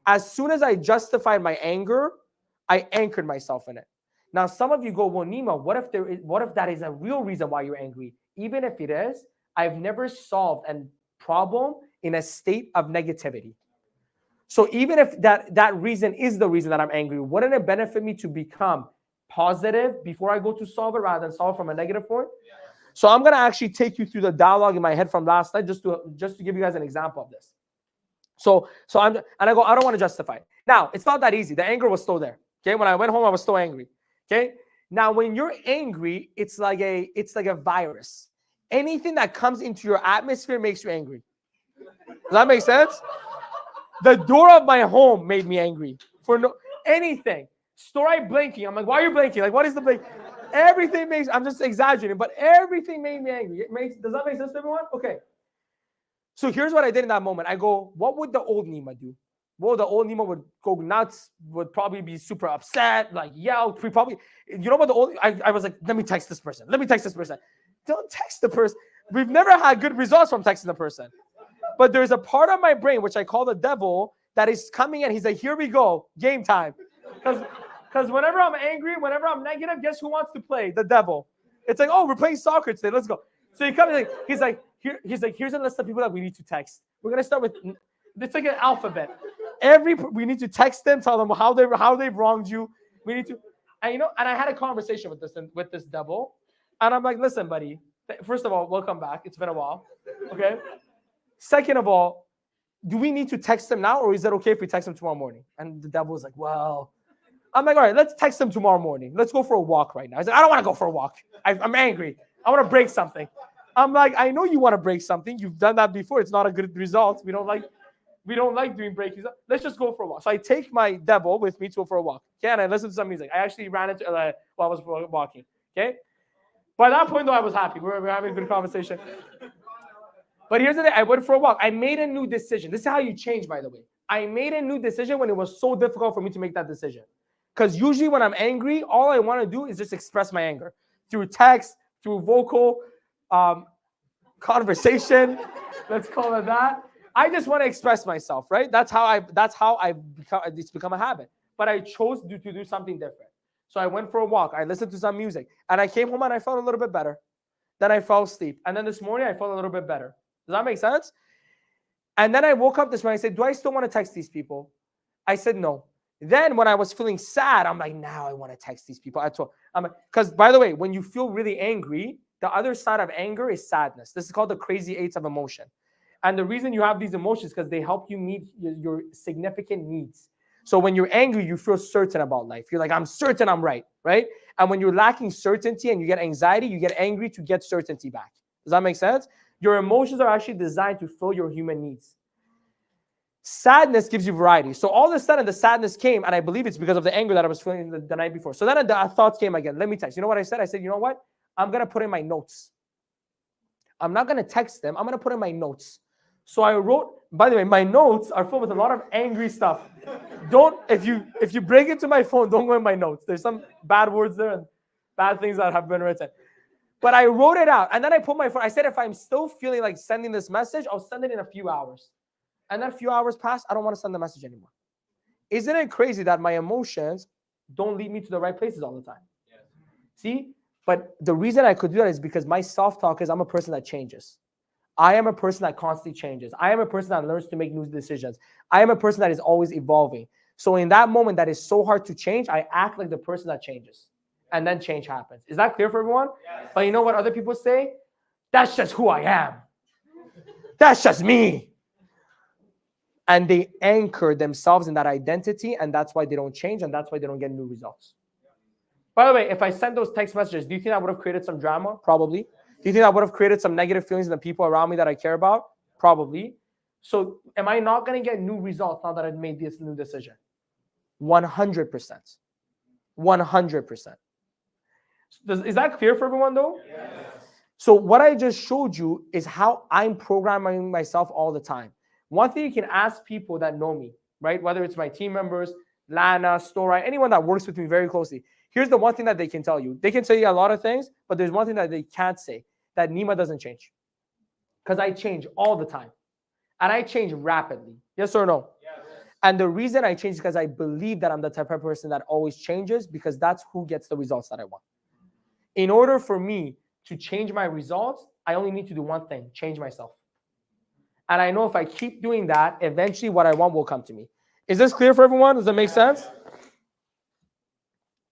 [SPEAKER 1] As soon as I justified my anger, I anchored myself in it. Now, some of you go, well, Nima, what if that is a real reason why you're angry? Even if it is, I've never solved a problem in a state of negativity. So even if that reason is the reason that I'm angry, wouldn't it benefit me to become positive before I go to solve it rather than solve from a negative point? Yeah. So I'm going to actually take you through the dialogue in my head from last night just to give you guys an example of this. So I go, I don't want to justify it. Now, it's not that easy. The anger was still there. Okay, when I went home, I was still angry. Okay, now when you're angry, it's like a virus. anything that comes into your atmosphere makes you angry. Does that make sense? The door of my home made me angry for no anything. Story blinking. I'm like, why are you blinking? Like, what is the blink? Everything makes, I'm just exaggerating, but everything made me angry. Does that make sense to everyone? Okay. So here's what I did in that moment. I go, what would the old Nima do? Well, the old Nima would go nuts, would probably be super upset, like yell. Probably, you know what the old, I was like, let me text this person. Let me text this person. Don't text the person. We've never had good results from texting the person. But there's a part of my brain, which I call the devil, that is coming in. He's like, here we go, game time. Because whenever I'm angry, whenever I'm negative, guess who wants to play? The devil. It's like, oh, we're playing soccer today. Let's go. So he comes, he's like, here's a list of people that we need to text. We're gonna start with, it's like an alphabet. We need to text them, tell them how they've wronged you. We need to, and I had a conversation with this devil, and I'm like, listen, buddy. First of all, welcome back. It's been a while. Okay. Second of all, do we need to text them now, or is it okay if we text them tomorrow morning? And the devil was like, well, I'm like, all right, let's text them tomorrow morning. Let's go for a walk right now. He's like, I don't want to go for a walk. I'm angry. I want to break something. I'm like, I know you want to break something. You've done that before. It's not a good result. We don't like doing breakings. Let's just go for a walk. So I take my devil with me to go for a walk. Okay, and I listen to some music. I actually ran into while I was walking. Okay. By that point, though, I was happy. We were having a good conversation. But here's the thing. I went for a walk. I made a new decision. This is how you change, by the way. I made a new decision when it was so difficult for me to make that decision. Because usually when I'm angry, all I want to do is just express my anger through text, through vocal conversation. Let's call it that. I just want to express myself, right? That's how it's become a habit. But I chose to do something different. So I went for a walk. I listened to some music. And I came home and I felt a little bit better. Then I fell asleep. And then this morning I felt a little bit better. Does that make sense? And then I woke up this morning. I said, do I still want to text these people? I said, no. Then when I was feeling sad, I'm like, now I want to text these people. Because by the way, when you feel really angry, the other side of anger is sadness. This is called the crazy eights of emotion. And the reason you have these emotions is because they help you meet your significant needs. So when you're angry, you feel certain about life. You're like, I'm certain I'm right? And when you're lacking certainty and you get anxiety, you get angry to get certainty back. Does that make sense? Your emotions are actually designed to fill your human needs. Sadness gives you variety. So all of a sudden, the sadness came, and I believe it's because of the anger that I was feeling the night before. So then the thoughts came again. Let me text. You know what I said? I said, you know what? I'm going to put in my notes. I'm not going to text them. I'm going to put in my notes. So I wrote, by the way, my notes are filled with a lot of angry stuff. If you break into my phone, don't go in my notes. There's some bad words there and bad things that have been written. But I wrote it out, and then I put my phone. I said, if I'm still feeling like sending this message, I'll send it in a few hours. And then a few hours pass, I don't want to send the message anymore. Isn't it crazy that my emotions don't lead me to the right places all the time? Yes. See? But the reason I could do that is because my self-talk is I'm a person that changes. I am a person that constantly changes. I am a person that learns to make new decisions. I am a person that is always evolving. So in that moment that is so hard to change, I act like the person that changes. And then change happens. Is that clear for everyone? Yes. But you know what other people say? That's just who I am. That's just me. And they anchor themselves in that identity, and that's why they don't change, and that's why they don't get new results. By the way, if I sent those text messages, do you think I would have created some drama? Probably. Do you think I would have created some negative feelings in the people around me that I care about? Probably. So am I not going to get new results now that I've made this new decision? 100%. 100%. Is that clear for everyone, though? Yes. So what I just showed you is how I'm programming myself all the time. One thing you can ask people that know me, right? Whether it's my team members, Lana, Stora, anyone that works with me very closely. Here's the one thing that they can tell you. They can tell you a lot of things, but there's one thing that they can't say, that Nima doesn't change. Because I change all the time. And I change rapidly. Yes or no? Yes. And the reason I change is because I believe that I'm the type of person that always changes, because that's who gets the results that I want. In order for me to change my results, I only need to do one thing, change myself. And I know if I keep doing that, eventually what I want will come to me. Is this clear for everyone? Does that make sense?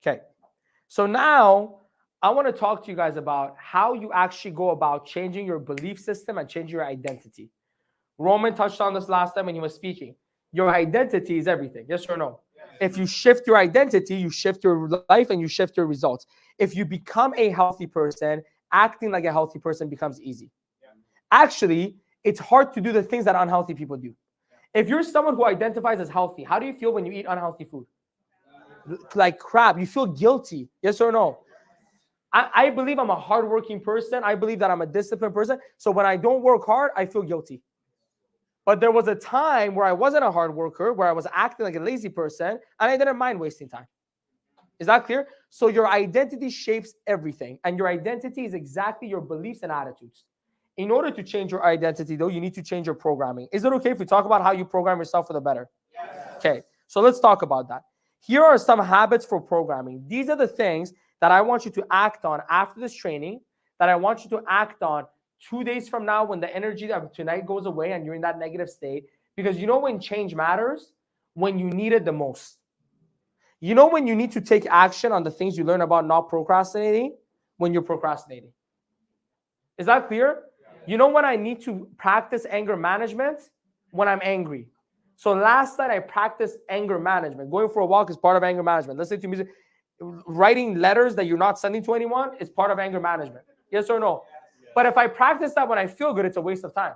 [SPEAKER 1] Okay. So now I want to talk to you guys about how you actually go about changing your belief system and changing your identity. Roman touched on this last time when he was speaking. Your identity is everything. Yes or no? Yes. If you shift your identity, you shift your life and you shift your results. If you become a healthy person acting like a healthy person becomes easy. Actually, it's hard to do the things that unhealthy people do. If you're someone who identifies as healthy, how do you feel when you eat unhealthy food? Like crap. You feel guilty. Yes or no? I believe I'm a hardworking person. I believe that I'm a disciplined person. So when I don't work hard, I feel guilty. But there was a time where I wasn't a hard worker, where I was acting like a lazy person, and I didn't mind wasting time. Is that clear? So your identity shapes everything, and your identity is exactly your beliefs and attitudes. In order to change your identity, though, you need to change your programming. Is it okay if we talk about how you program yourself for the better? Yes. Okay, so let's talk about that. Here are some habits for programming. These are the things that I want you to act on after this training, that I want you to act on 2 days from now when the energy of tonight goes away and you're in that negative state. Because you know when change matters? When you need it the most. You know when you need to take action on the things you learn about not procrastinating? When you're procrastinating. Is that clear? You know when I need to practice anger management? When I'm angry. So last night I practiced anger management. Going for a walk is part of anger management. Listening to music, writing letters that you're not sending to anyone is part of anger management. Yes or no? But if I practice that when I feel good, it's a waste of time.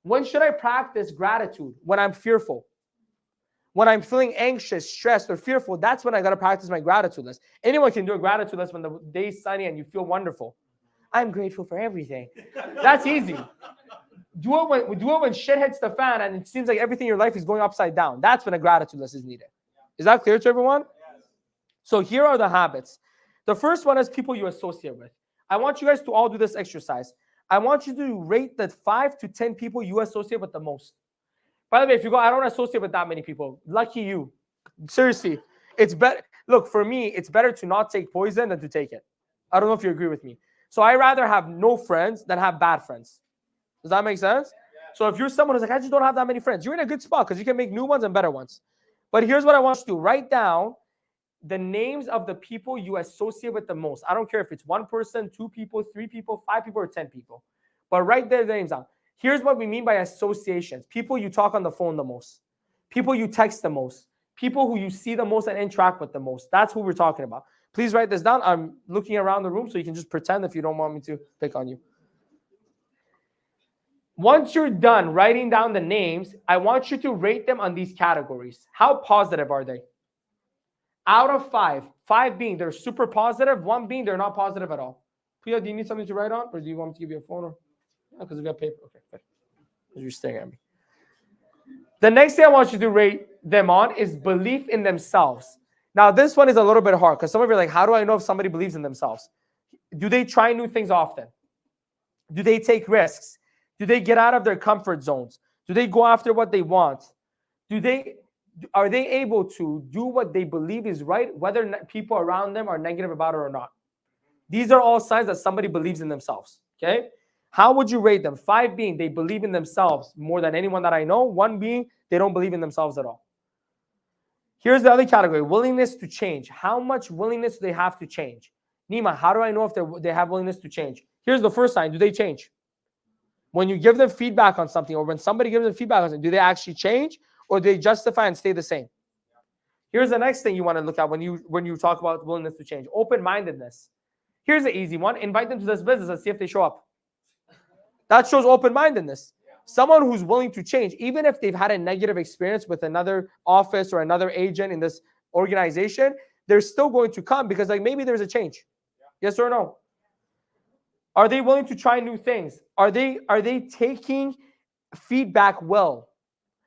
[SPEAKER 1] When should I practice gratitude? When I'm fearful. When I'm feeling anxious, stressed, or fearful, that's when I got to practice my gratitude list. Anyone can do a gratitude list when the day's sunny and you feel wonderful. I'm grateful for everything. That's easy. Do it when shit hits the fan and it seems like everything in your life is going upside down. That's when a gratitude list is needed. Is that clear to everyone? Yes. So here are the habits. The first one is people you associate with. I want you guys to all do this exercise. I want you to rate the 5 to 10 people you associate with the most. By the way, if you go, I don't associate with that many people. Lucky you. Seriously. It's better. Look, for me, it's better to not take poison than to take it. I don't know if you agree with me. So I rather have no friends than have bad friends. Does that make sense? So if you're someone who's like, I just don't have that many friends, you're in a good spot because you can make new ones and better ones. But here's what I want you to do. Write down the names of the people you associate with the most. I don't care if it's 1 person, 2 people, 3 people, 5 people, or 10 people. But write their names down. Here's what we mean by associations. People you talk on the phone the most. People you text the most. People who you see the most and interact with the most. That's who we're talking about. Please write this down. I'm looking around the room so you can just pretend if you don't want me to pick on you. Once you're done writing down the names, I want you to rate them on these categories. How positive are they? Out of 5, 5 being they're super positive, 1 being they're not positive at all. Priya, do you need something to write on, or do you want me to give you a phone? Or because we got paper. Okay, good. Because you're staring at me. The next thing I want you to rate them on is belief in themselves. Now, this one is a little bit hard because some of you are like, how do I know if somebody believes in themselves? Do they try new things often? Do they take risks? Do they get out of their comfort zones? Do they go after what they want? Are they able to do what they believe is right, whether people around them are negative about it or not? These are all signs that somebody believes in themselves, okay? How would you rate them? 5 being they believe in themselves more than anyone that I know. 1 being they don't believe in themselves at all. Here's the other category, willingness to change. How much willingness do they have to change? Nima, how do I know if they have willingness to change? Here's the first sign. Do they change? When you give them feedback on something, or when somebody gives them feedback on something, do they actually change, or do they justify and stay the same? Here's the next thing you want to look at when you talk about willingness to change. Open-mindedness. Here's an easy one. Invite them to this business and see if they show up. That shows open-mindedness. Someone who's willing to change, even if they've had a negative experience with another office or another agent in this organization, they're still going to come because like maybe there's a change. Yes or no? Are they willing to try new things? Are they taking feedback well?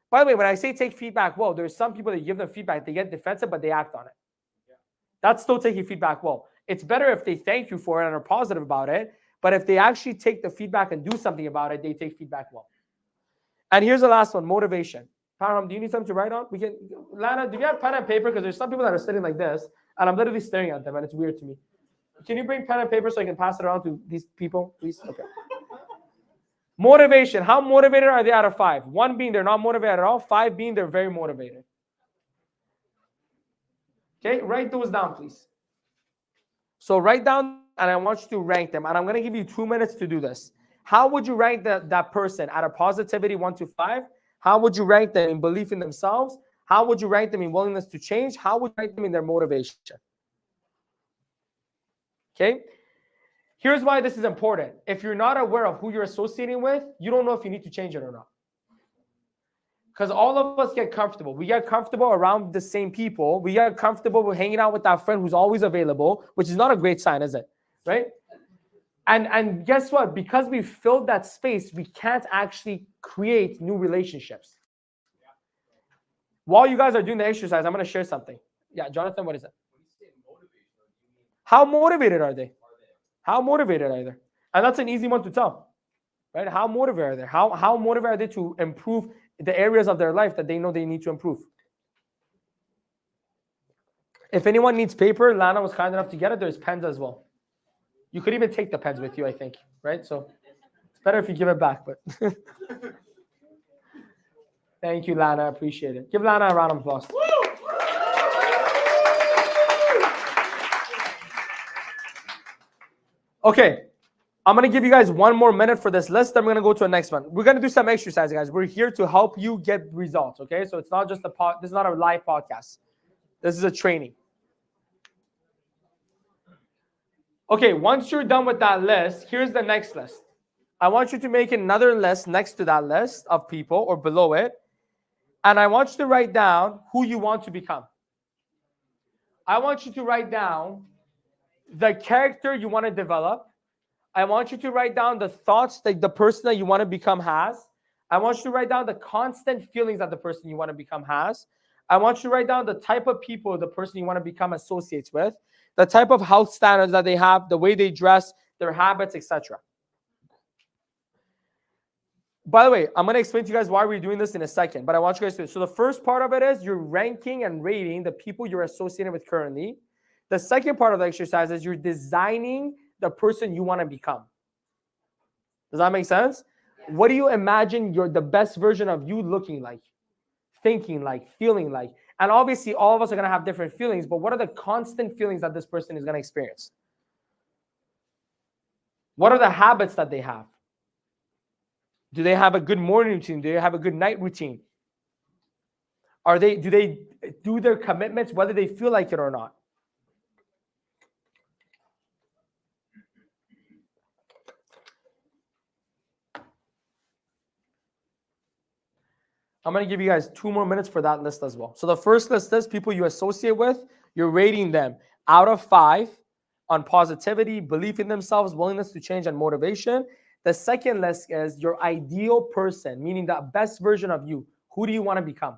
[SPEAKER 1] By the way, when I say take feedback well, there's some people that give them feedback, they get defensive, but they act on it. That's still taking feedback well. It's better if they thank you for it and are positive about it, but if they actually take the feedback and do something about it, they take feedback well. And here's the last one, motivation. Parham, do you need something to write on? Lana, do you have pen and paper? Because there's some people that are sitting like this, and I'm literally staring at them, and it's weird to me. Can you bring pen and paper so I can pass it around to these people, please? Okay. Motivation. How motivated are they out of 5? 1 being they're not motivated at all. 5 being they're very motivated. Okay, write those down, please. So write down, and I want you to rank them. And I'm going to give you 2 minutes to do this. How would you rank that person out of positivity 1 to 5? How would you rank them in belief in themselves? How would you rank them in willingness to change? How would you rank them in their motivation? Okay. Here's why this is important. If you're not aware of who you're associating with, you don't know if you need to change it or not. Because all of us get comfortable. We get comfortable around the same people. We get comfortable with hanging out with that friend who's always available, which is not a great sign, is it? Right? And guess what? Because we filled that space, we can't actually create new relationships. While you guys are doing the exercise, I'm going to share something. Yeah, Jonathan, what is it? How motivated are they? How motivated are they? And that's an easy one to tell, right? How motivated are they? How motivated are they to improve the areas of their life that they know they need to improve? If anyone needs paper, Lana was kind enough to get it. There's pens as well. You could even take the pens with you, I think, right? So it's better if you give it back, but thank you, Lana. I appreciate it. Give Lana a round of applause. Okay, I'm going to give you guys 1 more minute for this list. Then we're going to go to the next one. We're going to do some exercise, guys. We're here to help you get results, okay? So it's not just this is not a live podcast. This is a training. Okay, once you're done with that list, here's the next list. I want you to make another list next to that list of people or below it. And I want you to write down who you want to become. I want you to write down the character you want to develop. I want you to write down the thoughts that the person that you want to become has. I want you to write down the constant feelings that the person you want to become has. I want you to write down the type of people the person you want to become associates with, the type of health standards that they have, the way they dress, their habits, etc. By the way, I'm going to explain to you guys why we're doing this in a second, but I want you guys to. So the first part of it is you're ranking and rating the people you're associated with currently. The second part of the exercise is you're designing the person you want to become. Does that make sense? Yes. What do you imagine the best version of you looking like, thinking like, feeling like? And obviously, all of us are going to have different feelings, but what are the constant feelings that this person is going to experience? What are the habits that they have? Do they have a good morning routine? Do they have a good night routine? Do they do their commitments whether they feel like it or not? I'm going to give you guys 2 more minutes for that list as well. So the first list is people you associate with. You're rating them out of 5 on positivity, belief in themselves, willingness to change, and motivation. The second list is your ideal person, meaning the best version of you. Who do you want to become?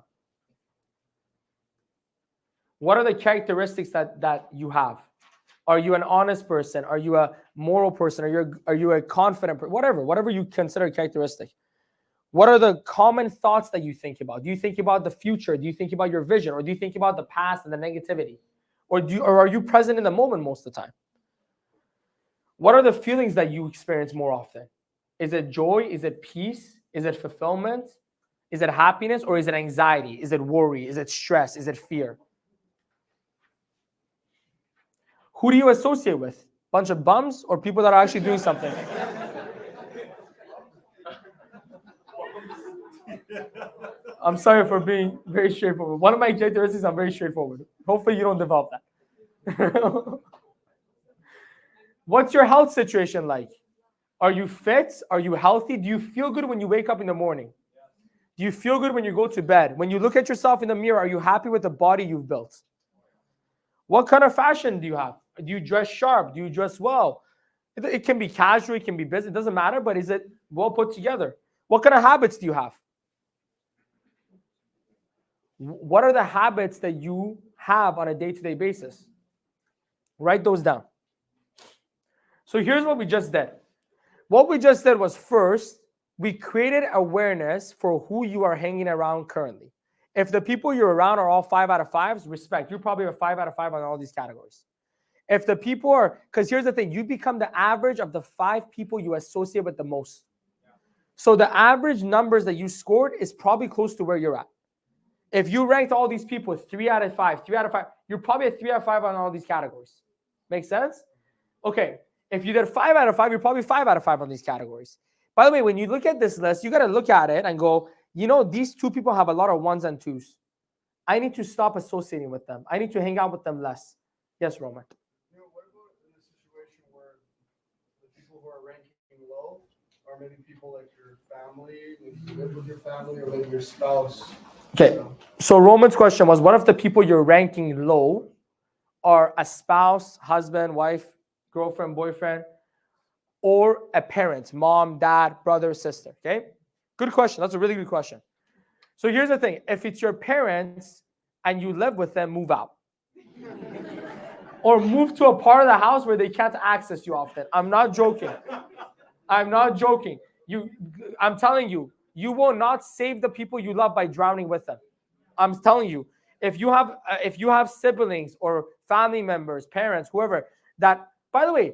[SPEAKER 1] What are the characteristics that you have? Are you an honest person? Are you a moral person? Are you a confident person? Whatever you consider a characteristic. What are the common thoughts that you think about? Do you think about the future? Do you think about your vision? Or do you think about the past and the negativity? Or are you present in the moment most of the time? What are the feelings that you experience more often? Is it joy? Is it peace? Is it fulfillment? Is it happiness? Or is it anxiety? Is it worry? Is it stress? Is it fear? Who do you associate with? Bunch of bums or people that are actually doing something? I'm sorry for being very straightforward. One of my characteristics, I'm very straightforward. Hopefully you don't develop that. What's your health situation like? Are you fit? Are you healthy? Do you feel good when you wake up in the morning? Do you feel good when you go to bed? When you look at yourself in the mirror, are you happy with the body you've built? What kind of fashion do you have? Do you dress sharp? Do you dress well? It can be casual, it can be business, it doesn't matter, but is it well put together? What kind of habits do you have? What are the habits that you have on a day-to-day basis? Write those down. So here's what we just did. What we just did was first, we created awareness for who you are hanging around currently. If the people you're around are all 5 out of 5s, respect. You're probably a 5 out of 5 on all these categories. If the people are, because here's the thing, you become the average of the 5 people you associate with the most. So the average numbers that you scored is probably close to where you're at. If you ranked all these people 3 out of 5, 3 out of 5, you're probably a 3 out of 5 on all these categories. Make sense? Okay. If you did 5 out of 5, you're probably 5 out of 5 on these categories. By the way, when you look at this list, you got to look at it and go, you know, these 2 people have a lot of 1s and 2s. I need to stop associating with them. I need to hang out with them less. Yes, Roman.
[SPEAKER 2] What about in a situation where many people like your family, like you live with your family, or like your spouse?
[SPEAKER 1] Okay. So Roman's question was, what if the people you're ranking low are a spouse, husband, wife, girlfriend, boyfriend, or a parent, mom, dad, brother, sister? Okay. Good question. That's a really good question. So here's the thing. If it's your parents and you live with them, move out. Or move to a part of the house where they can't access you often. I'm not joking. I'm not joking. I'm telling you, you will not save the people you love by drowning with them. I'm telling you, if you have siblings or family members, parents, whoever that. By the way,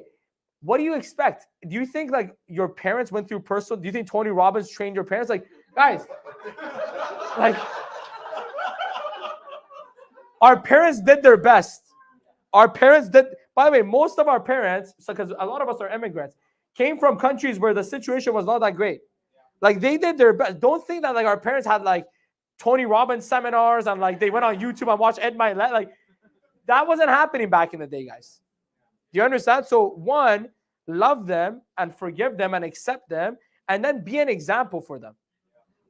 [SPEAKER 1] what do you expect? Do you think like your parents went through personal? Do you think Tony Robbins trained your parents? Like, guys, like our parents did their best. Our parents did. By the way, most of our parents, because a lot of us are immigrants, came from countries where the situation was not that great. Like they did their best. Don't think that like our parents had like Tony Robbins seminars and like they went on YouTube and watched Ed Milet. Like that wasn't happening back in the day, guys. Do you understand? So one, love them and forgive them and accept them, and then be an example for them.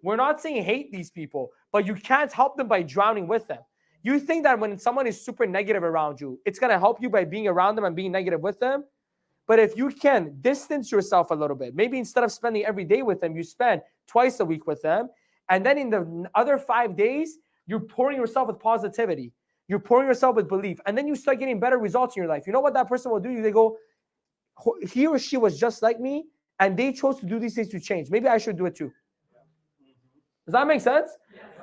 [SPEAKER 1] We're not saying hate these people, but you can't help them by drowning with them. You think that when someone is super negative around you, it's going to help you by being around them and being negative with them. But if you can distance yourself a little bit, maybe instead of spending every day with them, you spend twice a week with them. And then in the other 5 days, you're pouring yourself with positivity. You're pouring yourself with belief. And then you start getting better results in your life. You know what that person will do? They go, he or she was just like me, and they chose to do these things to change. Maybe I should do it too. Does that make sense?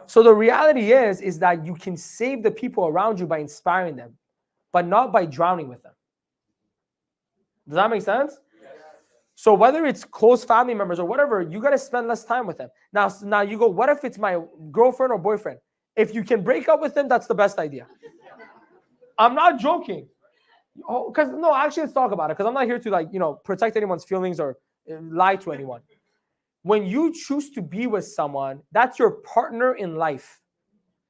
[SPEAKER 1] So the reality is that you can save the people around you by inspiring them, but not by drowning with them. Does that make sense? So whether it's close family members or whatever, you got to spend less time with them. Now you go, what if it's my girlfriend or boyfriend? If you can break up with them, that's the best idea. I'm not joking. Oh, because no, actually, let's talk about it. Because I'm not here to protect anyone's feelings or lie to anyone. When you choose to be with someone, that's your partner in life.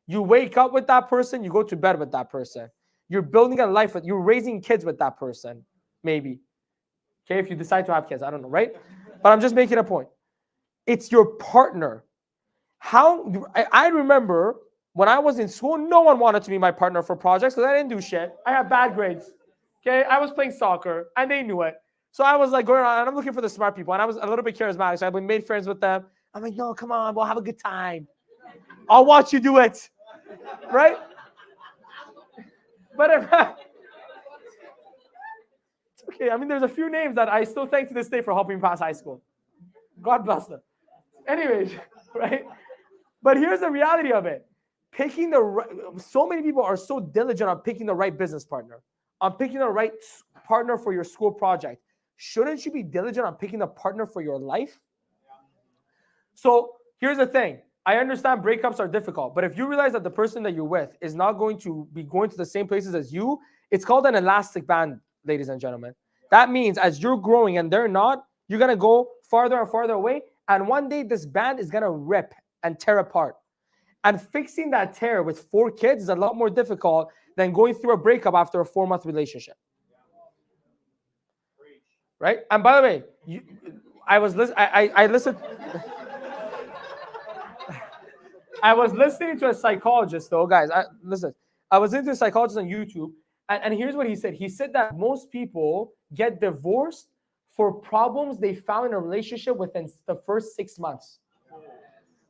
[SPEAKER 1] You wake up with that person, you go to bed with that person. You're building a life you're raising kids with that person, maybe. Okay, if you decide to have kids, I don't know, right? But I'm just making a point. It's your partner. I remember when I was in school, no one wanted to be my partner for projects because I didn't do shit. I had bad grades. Okay, I was playing soccer and they knew it. So I was like going around and I'm looking for the smart people. And I was a little bit charismatic. So I made friends with them. I'm like, no, come on, we'll have a good time. I'll watch you do it. Right? But if it's okay. I mean, there's a few names that I still thank to this day for helping me pass high school. God bless them. Anyways, right? But here's the reality of it. So many people are so diligent on picking the right business partner, on picking the right partner for your school project. Shouldn't you be diligent on picking a partner for your life? So here's the thing. I understand breakups are difficult, but if you realize that the person that you're with is not going to be going to the same places as you, it's called an elastic band, ladies and gentlemen. That means as you're growing and they're not, you're going to go farther and farther away. And one day this band is going to rip and tear apart. And fixing that tear with 4 kids is a lot more difficult than going through a breakup after a 4-month relationship. Right? And by the way, I listened. I was listening to a psychologist, though, guys. Listen, I was listening to a psychologist on YouTube, and here's what he said. He said that most people get divorced for problems they found in a relationship within the first 6 months.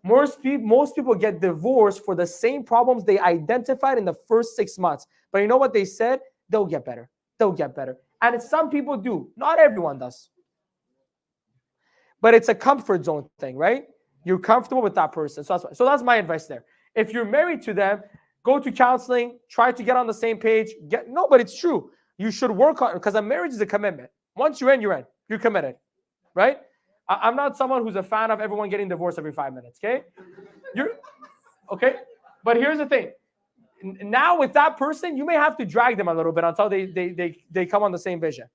[SPEAKER 1] Most people get divorced for the same problems they identified in the first 6 months. But you know what they said? They'll get better. They'll get better. And some people do. Not everyone does. But it's a comfort zone thing, right? You're comfortable with that person. So that's my advice there. If you're married to them, go to counseling, try to get on the same page. But it's true. You should work on it because a marriage is a commitment. Once you're in, you're in. You're committed, right? I'm not someone who's a fan of everyone getting divorced every 5 minutes, okay? Okay? But here's the thing. Now with that person, you may have to drag them a little bit until they come on the same vision.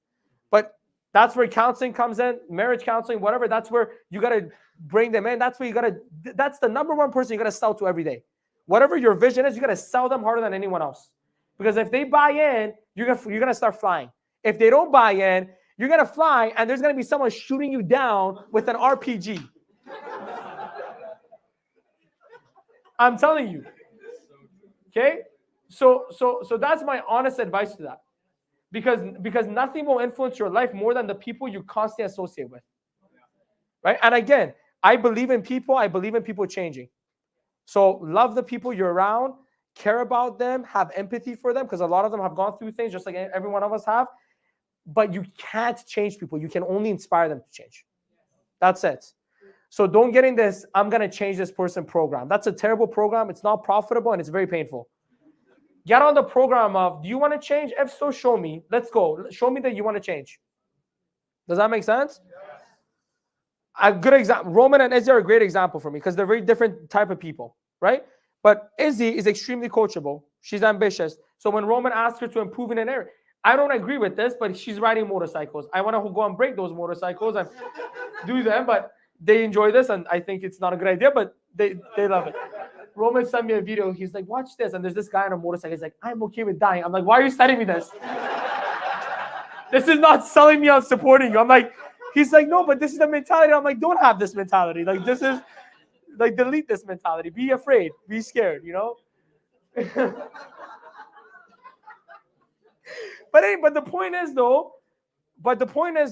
[SPEAKER 1] But that's where counseling comes in, marriage counseling, whatever. That's where you got to bring them in. That's the number one person you got to sell to every day. Whatever your vision is, you got to sell them harder than anyone else. Because if they buy in, you're gonna start flying. If they don't buy in, You're going to fly and there's going to be someone shooting you down with an RPG. I'm telling you. Okay? So that's my honest advice to that. Because nothing will influence your life more than the people you constantly associate with. Right? And again, I believe in people. I believe in people changing. So love the people you're around, care about them, have empathy for them, because a lot of them have gone through things just like every one of us have. But you can't change people. You can only inspire them to change. That's it. So don't get in this, I'm going to change this person program. That's a terrible program. It's not profitable and it's very painful. Get on the program of, do you want to change? If so, show me. Let's go. Show me that you want to change. Does that make sense? A good example. Roman and Izzy are a great example for me because they're very different type of people, right? But Izzy is extremely coachable. She's ambitious. So when Roman asks her to improve in an area, I don't agree with this, but she's riding motorcycles. I want to go and break those motorcycles and do them, but they enjoy this, and I think it's not a good idea, but they love it. Roman sent me a video. He's like, watch this. And there's this guy on a motorcycle. He's like, I'm okay with dying. I'm like, why are you sending me this? This is not selling me on supporting you. I'm like, he's like, no, but this is the mentality. I'm like, don't have this mentality. Like, this is, like, delete this mentality. Be afraid. Be scared, you know? But the point is,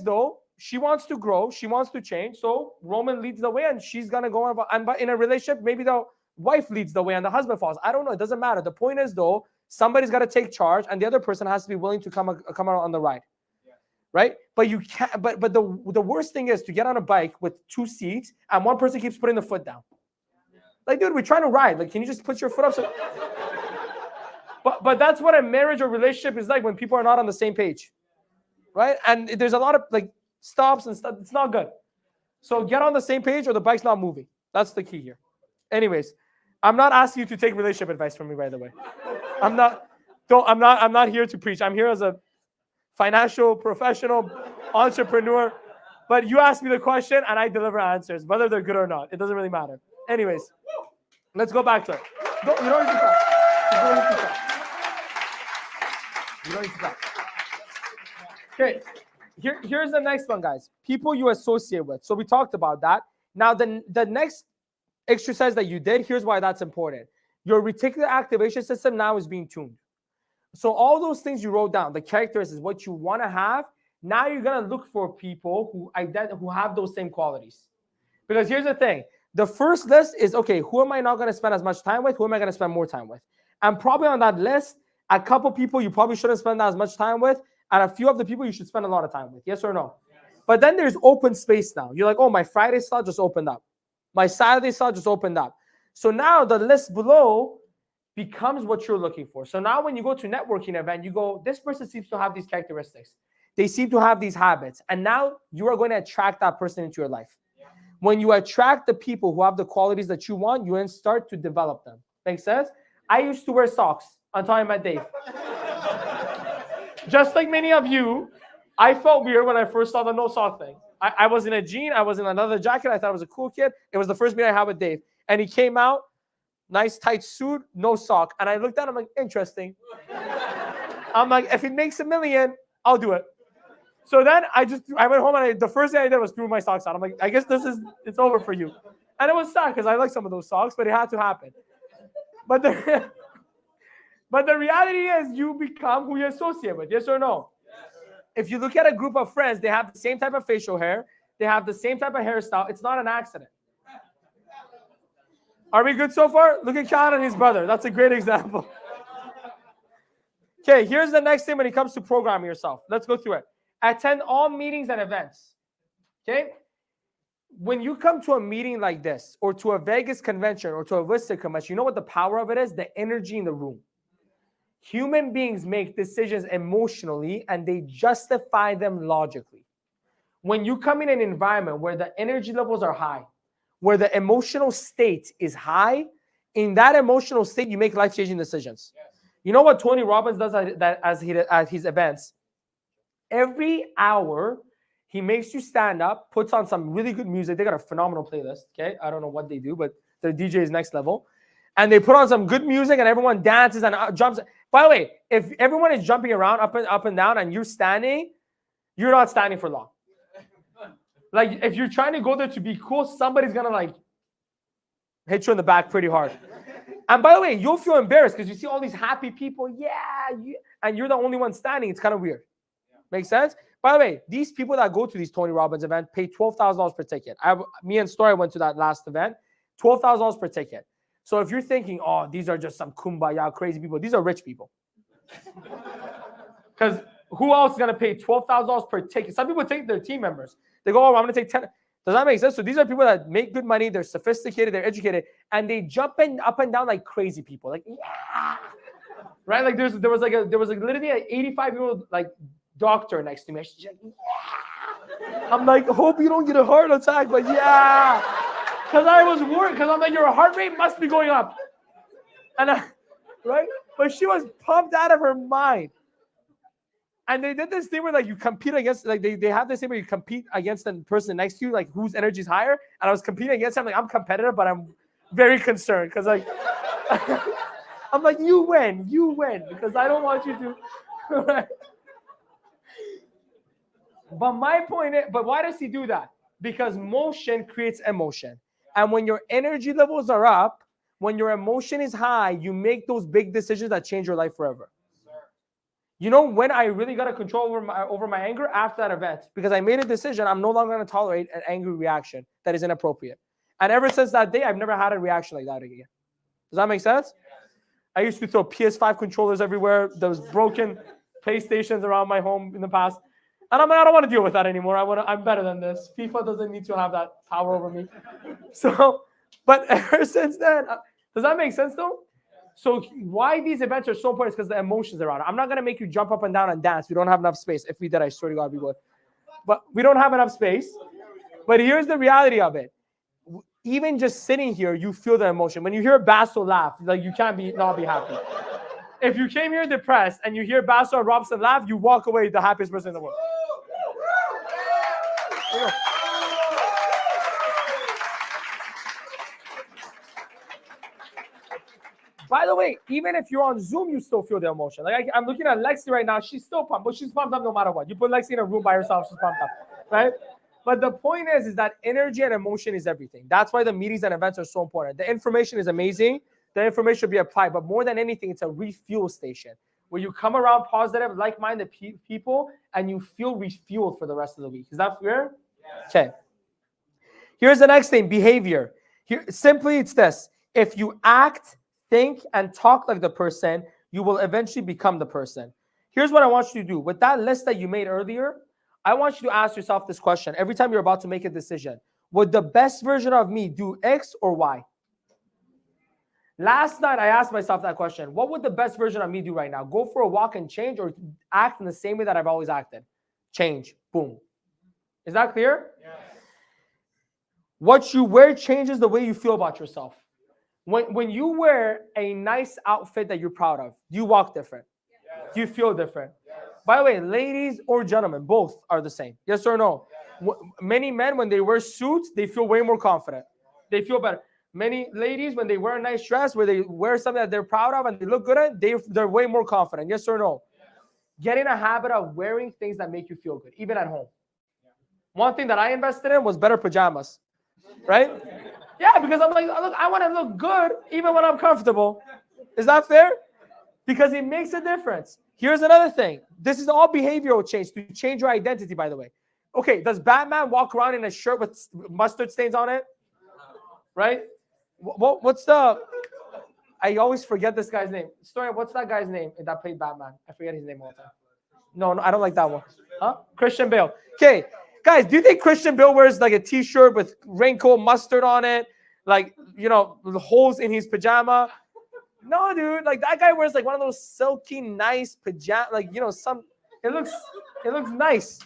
[SPEAKER 1] though, she wants to grow. She wants to change. So Roman leads the way, and she's going to go on. And in a relationship, maybe the wife leads the way and the husband follows. I don't know. It doesn't matter. The point is, though, somebody's got to take charge, and the other person has to be willing to come out on the ride. Yeah. Right? But you can't. But the worst thing is to get on a bike with 2 seats, and one person keeps putting the foot down. Like, dude, we're trying to ride. Like, can you just put your foot up? So... But that's what a marriage or relationship is like when people are not on the same page, right? And there's a lot of like stops and stuff. It's not good. So get on the same page or the bike's not moving. That's the key here. Anyways, I'm not asking you to take relationship advice from me, by the way. I'm not here to preach. I'm here as a financial professional entrepreneur. But you ask me the question and I deliver answers, whether they're good or not. It doesn't really matter. Anyways, let's go back to it. You don't need to talk. You don't need to talk. You don't need to talk. Okay, here's the next one, guys. People you associate with. So we talked about that. Now, the next exercise that you did, here's why that's important. Your reticular activation system now is being tuned. So all those things you wrote down, the characteristics, what you want to have, now you're going to look for people who have those same qualities. Because here's the thing. The first list is, okay, who am I not going to spend as much time with? Who am I going to spend more time with? And probably on that list, a couple people you probably shouldn't spend as much time with, and a few of the people you should spend a lot of time with. Yes or no? Yes. But then there's open space now. You're like, oh, my Friday slot just opened up. My Saturday slot just opened up. So now the list below becomes what you're looking for. So now when you go to networking event, you go, this person seems to have these characteristics. They seem to have these habits. And now you are going to attract that person into your life. Yeah. When you attract the people who have the qualities that you want, you then start to develop them. Make sense? I used to wear socks until I met Dave. Just like many of you, I felt weird when I first saw the no sock thing. I was in a jean. I was in another jacket. I thought I was a cool kid. It was the first meeting I had with Dave. And he came out, nice tight suit, no sock. And I looked at him like, interesting. I'm like, if it makes $1 million, I'll do it. So then I went home and the first thing I did was threw my socks out. I'm like, I guess it's over for you. And it was sad because I like some of those socks, but it had to happen. But the reality is you become who you associate with. Yes or no? Yes. If you look at a group of friends, they have the same type of facial hair. They have the same type of hairstyle. It's not an accident. Are we good so far? Look at Khan and his brother. That's a great example. Okay, here's the next thing when it comes to programming yourself. Let's go through it. Attend all meetings and events. Okay? When you come to a meeting like this, or to a Vegas convention, or to a Vista convention, you know what the power of it is? The energy in the room. Human beings make decisions emotionally, and they justify them logically. When you come in an environment where the energy levels are high, where the emotional state is high, in that emotional state, you make life-changing decisions. Yes. You know what Tony Robbins does at his events? Every hour, he makes you stand up, puts on some really good music. They got a phenomenal playlist, okay? I don't know what they do, but their DJ is next level. And they put on some good music, and everyone dances and jumps. By the way, if everyone is jumping around up and down and you're standing, you're not standing for long. Like, if you're trying to go there to be cool, somebody's gonna like hit you in the back pretty hard. And by the way, you'll feel embarrassed because you see all these happy people, and you're the only one standing. It's kind of weird. Makes sense? By the way, these people that go to these Tony Robbins events pay $12,000 per ticket. Me and Story went to that last event, $12,000 per ticket. So if you're thinking, oh, these are just some kumbaya crazy people, these are rich people. Because who else is going to pay $12,000 per ticket? Some people take their team members. They go, oh, I'm going to take 10. Does that make sense? So these are people that make good money. They're sophisticated. They're educated. And they jump up and down like crazy people. Like, yeah. Right? Like there was literally an 85-year-old like doctor next to me. She's like, yeah. I'm like, hope you don't get a heart attack, but yeah. Because I was worried. Because I'm like, your heart rate must be going up. And right? But she was pumped out of her mind. And they did this thing where like you compete against, like they have this thing where you compete against the person next to you, like whose energy is higher. And I was competing against him. Like, I'm competitive, but I'm very concerned because like I'm like, you win, because I don't want you to. Right? But my point is, but why does he do that? Because motion creates emotion. And when your energy levels are up, when your emotion is high, you make those big decisions that change your life forever. You know when I really got a control over my anger? After that event. Because I made a decision, I'm no longer going to tolerate an angry reaction that is inappropriate. And ever since that day, I've never had a reaction like that again. Does that make sense? I used to throw PS5 controllers everywhere. There was broken PlayStations around my home in the past. And I'm like, I don't want to deal with that anymore. I'm better than this. FIFA doesn't need to have that power over me. So, but ever since then, does that make sense though? So why these events are so important is because the emotions are around. I'm not going to make you jump up and down and dance. We don't have enough space. If we did, I swear to God, we would. But we don't have enough space. But here's the reality of it. Even just sitting here, you feel the emotion. When you hear Basso laugh, like you can't not be happy. If you came here depressed and you hear Basso and Robson laugh, you walk away the happiest person in the world. By the way, even if you're on Zoom, you still feel the emotion. Like I'm looking at Lexi right now. She's still pumped, but she's pumped up no matter what. You put Lexi in a room by herself, she's pumped up, right? But the point is that energy and emotion is everything. That's why the meetings and events are so important. The information is amazing. The information should be applied. But more than anything, it's a refuel station where you come around positive, like-minded people, and you feel refueled for the rest of the week. Is that fair? Yes. Okay. Here's the next thing, behavior. Simply, it's this. If you act, think, and talk like the person, you will eventually become the person. Here's what I want you to do. With that list that you made earlier, I want you to ask yourself this question. Every time you're about to make a decision, would the best version of me do X or Y? Last night, I asked myself that question. What would the best version of me do right now? Go for a walk and change, or act in the same way that I've always acted? Change. Boom. Is that clear? Yes. What you wear changes the way you feel about yourself. When you wear a nice outfit that you're proud of, do you walk different? Yes. Do you feel different? Yes. By the way, ladies or gentlemen, both are the same. Yes or no? Yes. Many men, when they wear suits, they feel way more confident. They feel better. Many ladies, when they wear a nice dress, where they wear something that they're proud of and they look good at, they're way more confident. Yes or no? Yes. Get in a habit of wearing things that make you feel good, even at home. One thing that I invested in was better pajamas, right? Yeah, because I'm like, look, I want to look good even when I'm comfortable. Is that fair? Because it makes a difference. Here's another thing. This is all behavioral change to change your identity, by the way. Okay, does Batman walk around in a shirt with mustard stains on it? Right? What's the... I always forget this guy's name. Story, what's that guy's name that played Batman? I forget his name all the time. No, I don't like that one. Huh? Christian Bale. Okay. Guys, do you think Christian Bale wears like a t-shirt with raincoat mustard on it? Like, you know, holes in his pajama? No, dude. Like that guy wears like one of those silky, nice pajama, like, you know, it looks nice.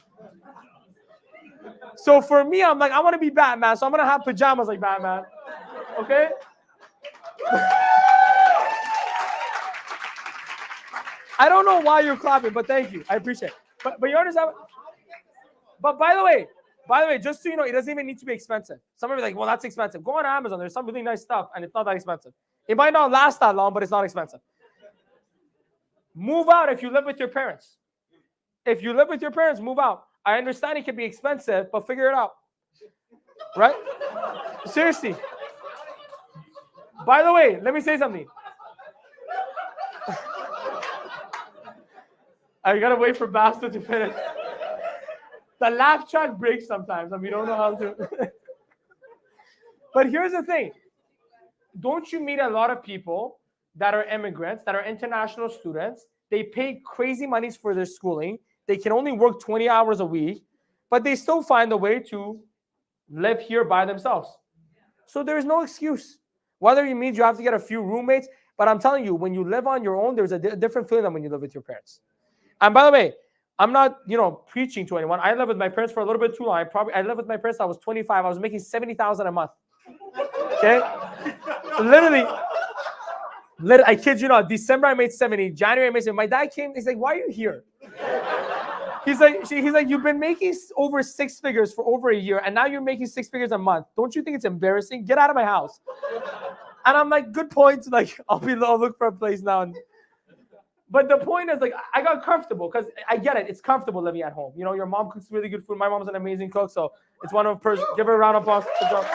[SPEAKER 1] So for me, I'm like, I want to be Batman, so I'm going to have pajamas like Batman. Okay? I don't know why you're clapping, but thank you. I appreciate it. But you understand? But by the way, just so you know, it doesn't even need to be expensive. Some of you are like, well, that's expensive. Go on Amazon. There's some really nice stuff, and it's not that expensive. It might not last that long, but it's not expensive. Move out if you live with your parents. If you live with your parents, move out. I understand it can be expensive, but figure it out. Right? Seriously. By the way, let me say something. I gotta wait for Basta to finish. The laugh track breaks sometimes, and we don't know how to. But here's the thing. Don't you meet a lot of people that are immigrants, that are international students? They pay crazy monies for their schooling. They can only work 20 hours a week, but they still find a way to live here by themselves. So there's no excuse. Whether it means you have to get a few roommates, but I'm telling you, when you live on your own, there's a different feeling than when you live with your parents. And by the way, I'm not, preaching to anyone. I lived with my parents for a little bit too long. I lived with my parents. I was 25. I was making $70,000 a month. Okay, literally, I kid you not. December I made 70. January I made 70. My dad came. He's like, "Why are you here?" He's like, "You've been making over six figures for over a year, and now you're making six figures a month. Don't you think it's embarrassing? Get out of my house." And I'm like, "Good point." Like, I'll look for a place now. But the point is, like, I got comfortable because I get it. It's comfortable living at home. Your mom cooks really good food. My mom's an amazing cook, so it's one of her. Give her a round of applause. Good job.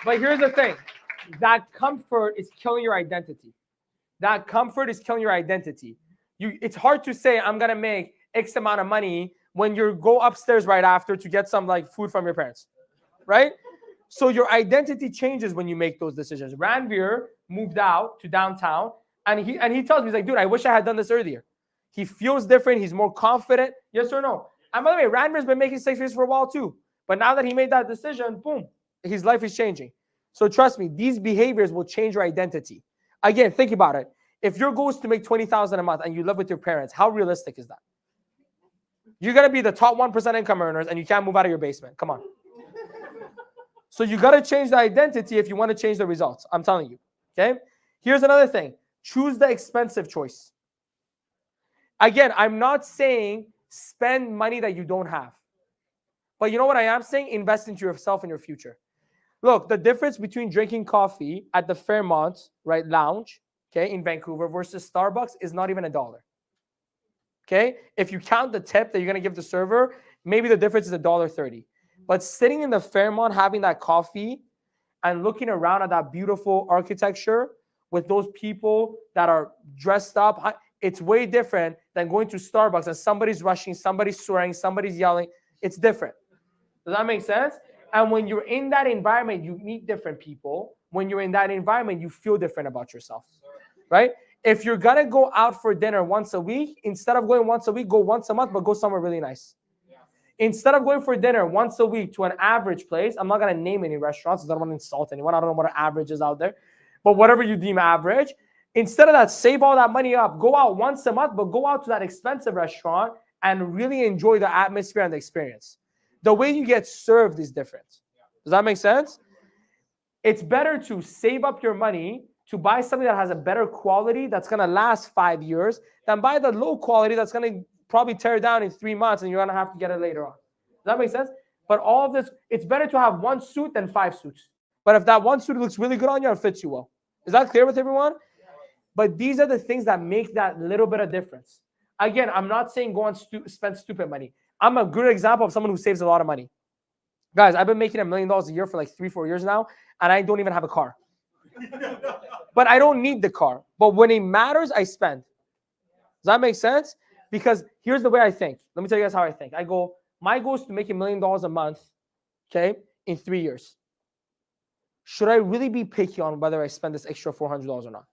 [SPEAKER 1] But here's the thing. That comfort is killing your identity. That comfort is killing your identity. It's hard to say, I'm going to make X amount of money when you go upstairs right after to get some like food from your parents, right? So your identity changes when you make those decisions. Ranveer moved out to downtown, and he tells me, he's like, "Dude, I wish I had done this earlier." He feels different. He's more confident. Yes or no? And by the way, Ranveer's been making six figures for a while too. But now that he made that decision, boom, his life is changing. So trust me, these behaviors will change your identity. Again, think about it. If your goal is to make $20,000 a month and you live with your parents, how realistic is that? You're going to be the top 1% income earners and you can't move out of your basement. Come on. So you got to change the identity if you want to change the results. I'm telling you. Okay? Here's another thing. Choose the expensive choice. Again, I'm not saying spend money that you don't have. But you know what I am saying? Invest into yourself and your future. Look, the difference between drinking coffee at the Fairmont, right, lounge, okay, in Vancouver versus Starbucks is not even $1. Okay? If you count the tip that you're going to give the server, maybe the difference is $1.30. But sitting in the Fairmont, having that coffee and looking around at that beautiful architecture with those people that are dressed up, it's way different than going to Starbucks and somebody's rushing, somebody's swearing, somebody's yelling. It's different. Does that make sense? And when you're in that environment, you meet different people. When you're in that environment, you feel different about yourself, right? If you're going to go out for dinner once a week, instead of going once a week, go once a month, but go somewhere really nice. Instead of going for dinner once a week to an average place, I'm not going to name any restaurants because I don't want to insult anyone. I don't know what an average is out there. But whatever you deem average, instead of that, save all that money up. Go out once a month, but go out to that expensive restaurant and really enjoy the atmosphere and the experience. The way you get served is different. Does that make sense? It's better to save up your money to buy something that has a better quality that's going to last 5 years than buy the low quality that's going to probably tear down in 3 months and you're going to have to get it later on. Does that make sense? But all of this, it's better to have one suit than 5 suits. But if that one suit looks really good on you, it fits you well. Is that clear with everyone? But these are the things that make that little bit of difference. Again, I'm not saying go and spend stupid money. I'm a good example of someone who saves a lot of money. Guys, I've been making $1 million a year for like 3-4 years now, and I don't even have a car. But I don't need the car. But when it matters, I spend. Does that make sense? Because here's the way I think. Let me tell you guys how I think. I go, my goal is to make $1 million a month, okay, in 3 years. Should I really be picky on whether I spend this extra $400 or not?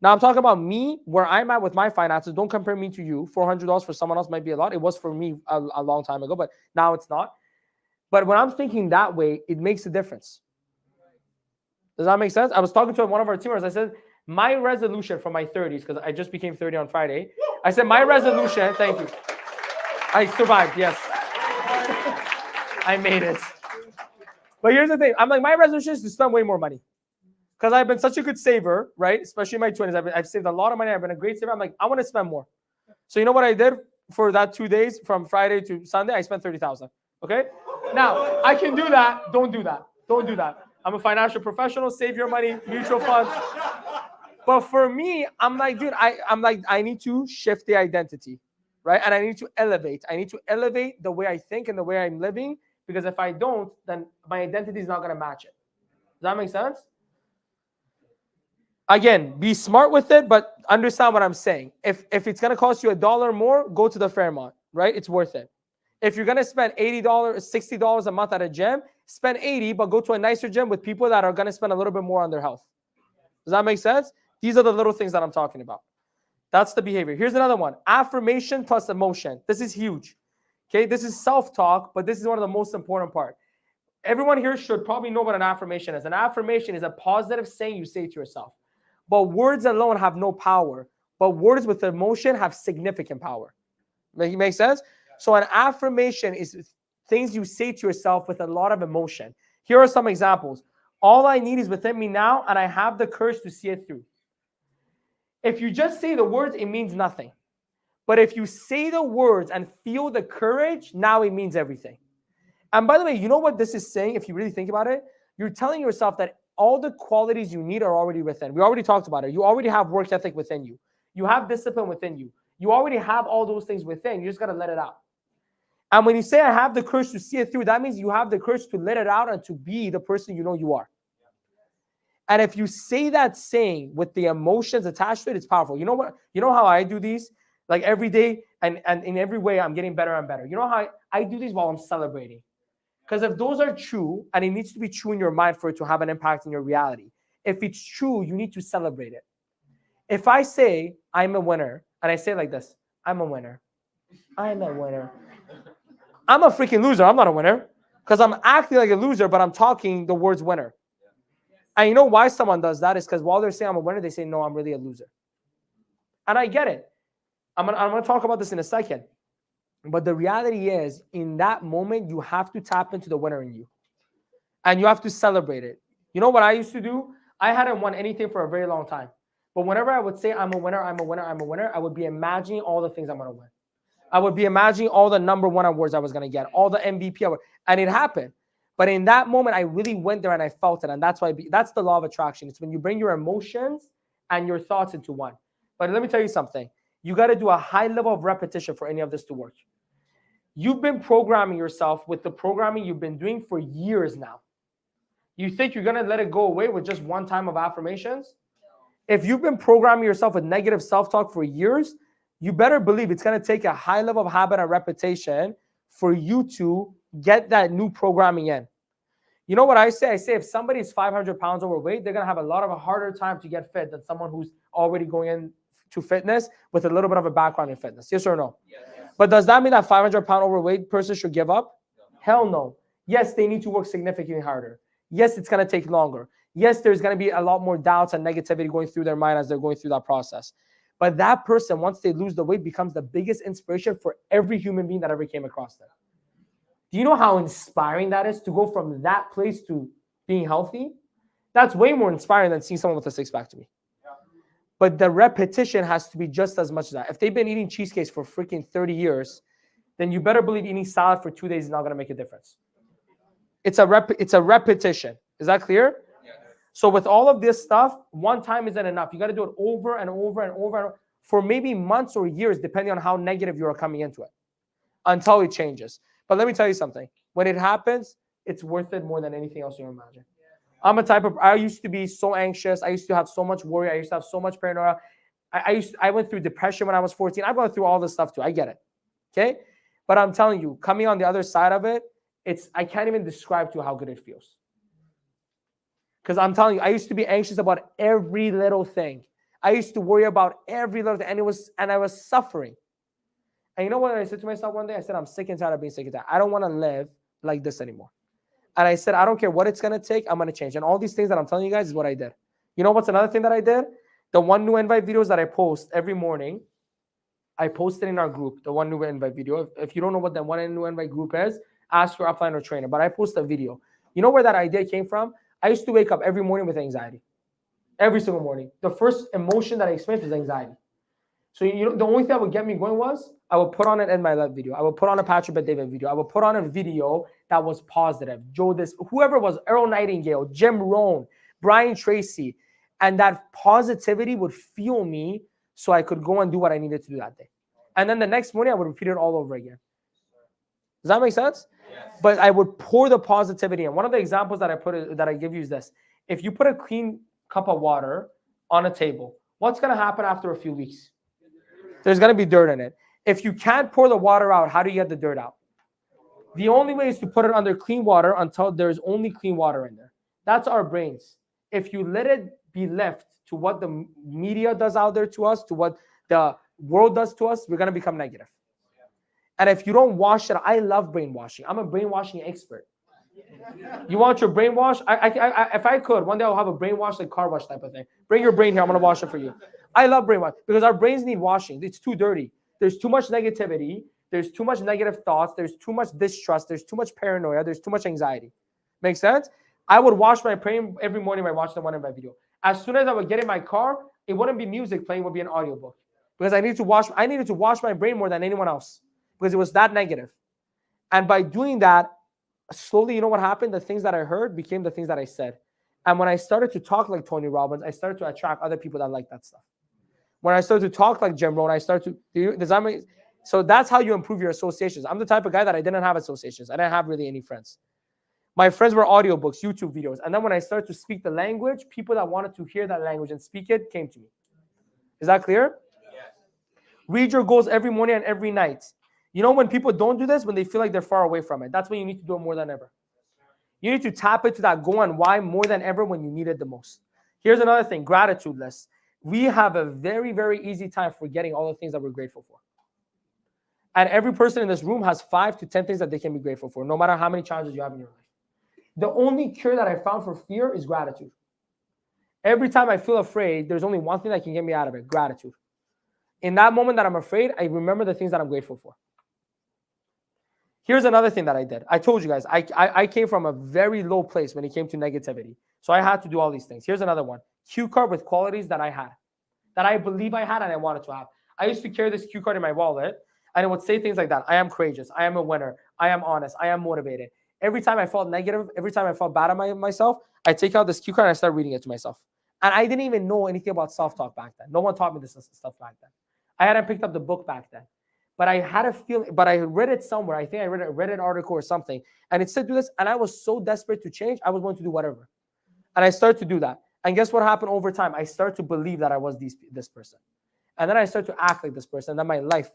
[SPEAKER 1] Now, I'm talking about me, where I'm at with my finances. Don't compare me to you. $400 for someone else might be a lot. It was for me a long time ago, but now it's not. But when I'm thinking that way, it makes a difference. Does that make sense? I was talking to one of our teamers. I said, my resolution for my 30s, because I just became 30 on Friday. I said, my resolution, thank you. I survived, yes. I made it. But here's the thing. I'm like, my resolution is to spend way more money. Because I've been such a good saver, right? Especially in my 20s. I've saved a lot of money. I've been a great saver. I'm like, I want to spend more. So you know what I did for that 2 days from Friday to Sunday? I spent $30,000. Okay? Now, I can do that. Don't do that. Don't do that. I'm a financial professional. Save your money. Mutual funds. But for me, I'm like, dude, I'm like, I need to shift the identity, right? And I need to elevate. I need to elevate the way I think and the way I'm living, because if I don't, then my identity is not going to match it. Does that make sense? Again, be smart with it, but understand what I'm saying. If it's going to cost you $1 more, go to the Fairmont, right? It's worth it. If you're going to spend $80, $60 a month at a gym, spend 80, but go to a nicer gym with people that are going to spend a little bit more on their health. Does that make sense? These are the little things that I'm talking about. That's the behavior. Here's another one. Affirmation plus emotion. This is huge. Okay, this is self-talk, but this is one of the most important part. Everyone here should probably know what an affirmation is. An affirmation is a positive saying you say to yourself. But words alone have no power. But words with emotion have significant power. Make sense? So an affirmation is things you say to yourself with a lot of emotion. Here are some examples. All I need is within me now, and I have the courage to see it through. If you just say the words, it means nothing. But if you say the words and feel the courage, now it means everything. And by the way, you know what this is saying? If you really think about it, you're telling yourself that all the qualities you need are already within. We already talked about it. You already have work ethic within you. You have discipline within you. You already have all those things within. You just got to let it out. And when you say, I have the courage to see it through, that means you have the courage to let it out and to be the person you know you are. And if you say that saying with the emotions attached to it, it's powerful. You know what? You know how I do these? Like every day and in every way, I'm getting better and better. You know how I do these while I'm celebrating? Because if those are true, and it needs to be true in your mind for it to have an impact in your reality. If it's true, you need to celebrate it. If I say, I'm a winner, and I say it like this, I'm a winner. I'm a winner. I'm a freaking loser. I'm not a winner. Because I'm acting like a loser, but I'm talking the words winner. And you know why someone does that? Is because while they're saying I'm a winner, they say, no, I'm really a loser. And I get it. I'm gonna talk about this in a second. But the reality is, in that moment, you have to tap into the winner in you. And you have to celebrate it. You know what I used to do? I hadn't won anything for a very long time. But whenever I would say, I'm a winner, I'm a winner, I'm a winner, I would be imagining all the things I'm going to win. I would be imagining all the number one awards I was going to get, all the MVP awards. And it happened. But in that moment, I really went there and I felt it. And that's why that's the law of attraction. It's when you bring your emotions and your thoughts into one. But let me tell you something. You got to do a high level of repetition for any of this to work. You've been programming yourself with the programming you've been doing for years now. You think you're going to let it go away with just one time of affirmations? If you've been programming yourself with negative self-talk for years, you better believe it's going to take a high level of habit and repetition for you to get that new programming in. You know what I say? I say if somebody's 500 pounds overweight, they're going to have a lot of a harder time to get fit than someone who's already going into fitness with a little bit of a background in fitness. Yes or no? Yes. But does that mean that 500-pound overweight person should give up? No. Hell no. Yes, they need to work significantly harder. Yes, it's going to take longer. Yes, there's going to be a lot more doubts and negativity going through their mind as they're going through that process. But that person, once they lose the weight, becomes the biggest inspiration for every human being that ever came across them. Do you know how inspiring that is to go from that place to being healthy? That's way more inspiring than seeing someone with a six-pack to me. But the repetition has to be just as much as that. If they've been eating cheesecakes for freaking 30 years, then you better believe eating salad for 2 days is not going to make a difference. It's a repetition. Is that clear? Yes. So with all of this stuff, one time isn't enough. You got to do it over and over and over and over for maybe months or years, depending on how negative you are coming into it, until it changes. But let me tell you something. When it happens, it's worth it more than anything else you imagine. I'm a type of, I used to be so anxious. I used to have so much worry. I used to have so much paranoia. I went through depression when I was 14. I've gone through all this stuff too. I get it. Okay. But I'm telling you, coming on the other side of it, I can't even describe to you how good it feels. Because I'm telling you, I used to be anxious about every little thing. I used to worry about every little thing. And I was suffering. And you know what I said to myself one day? I said, I'm sick and tired of being sick and tired. I don't want to live like this anymore. And I said, I don't care what it's going to take. I'm going to change. And all these things that I'm telling you guys is what I did. You know what's another thing that I did? The one new invite videos that I post every morning, I post it in our group, the one new invite video. If you don't know what the one new invite group is, ask your upline or trainer. But I post a video. You know where that idea came from? I used to wake up every morning with anxiety. Every single morning. The first emotion that I experienced was anxiety. So the only thing that would get me going was I would put on an Ed My Life video. I would put on a Patrick Bet David video. I would put on a video that was positive. Whoever was, Earl Nightingale, Jim Rohn, Brian Tracy, And that positivity would fuel me so I could go and do what I needed to do that day. And then the next morning, I would repeat it all over again. Does that make sense? Yes. But I would pour the positivity in. One of the examples that I give you is this. If you put a clean cup of water on a table, what's going to happen after a few weeks? There's going to be dirt in it. If you can't pour the water out, how do you get the dirt out? The only way is to put it under clean water until there's only clean water in there. That's our brains. If you let it be left to what the media does out there to us, to what the world does to us, we're going to become negative. And if you don't wash it, I love brainwashing. I'm a brainwashing expert. You want your brainwash? If I could, one day I'll have a brainwash, like car wash type of thing. Bring your brain here. I'm going to wash it for you. I love brainwash because our brains need washing. It's too dirty. There's too much negativity. There's too much negative thoughts. There's too much distrust. There's too much paranoia. There's too much anxiety. Make sense? I would wash my brain every morning when I watched the one in my video. As soon as I would get in my car, it wouldn't be music playing, it would be an audiobook. Because I needed to wash my brain more than anyone else. Because it was that negative. And by doing that, slowly, you know what happened? The things that I heard became the things that I said. And when I started to talk like Tony Robbins, I started to attract other people that like that stuff. When I started to talk like Jim Rohn, I started to, does that make, so that's how you improve your associations. I'm the type of guy that I didn't have associations. I didn't have really any friends. My friends were audiobooks, YouTube videos. And then when I started to speak the language, people that wanted to hear that language and speak it came to me. Is that clear? Yes. Read your goals every morning and every night. You know, when people don't do this, when they feel like they're far away from it, that's when you need to do it more than ever. You need to tap into that goal and why more than ever when you need it the most. Here's another thing, gratitude list. We have a very, very easy time forgetting all the things that we're grateful for. And every person in this room has 5 to 10 things that they can be grateful for, no matter how many challenges you have in your life. The only cure that I found for fear is gratitude. Every time I feel afraid, there's only one thing that can get me out of it, gratitude. In that moment that I'm afraid, I remember the things that I'm grateful for. Here's another thing that I did. I told you guys, I came from a very low place when it came to negativity. So I had to do all these things. Here's another one. Cue card with qualities that I had, that I believe I had and I wanted to have. I used to carry this cue card in my wallet, and it would say things like that. I am courageous. I am a winner. I am honest. I am motivated. Every time I felt negative, every time I felt bad about myself, I take out this cue card and I start reading it to myself. And I didn't even know anything about self-talk back then. No one taught me this stuff back then. I hadn't picked up the book back then. But I had a feeling, but I read it somewhere. I think I read a Reddit article or something. And it said do this. And I was so desperate to change, I was going to do whatever. And I started to do that. And guess what happened over time? I started to believe that I was this person. And then I started to act like this person. And then my life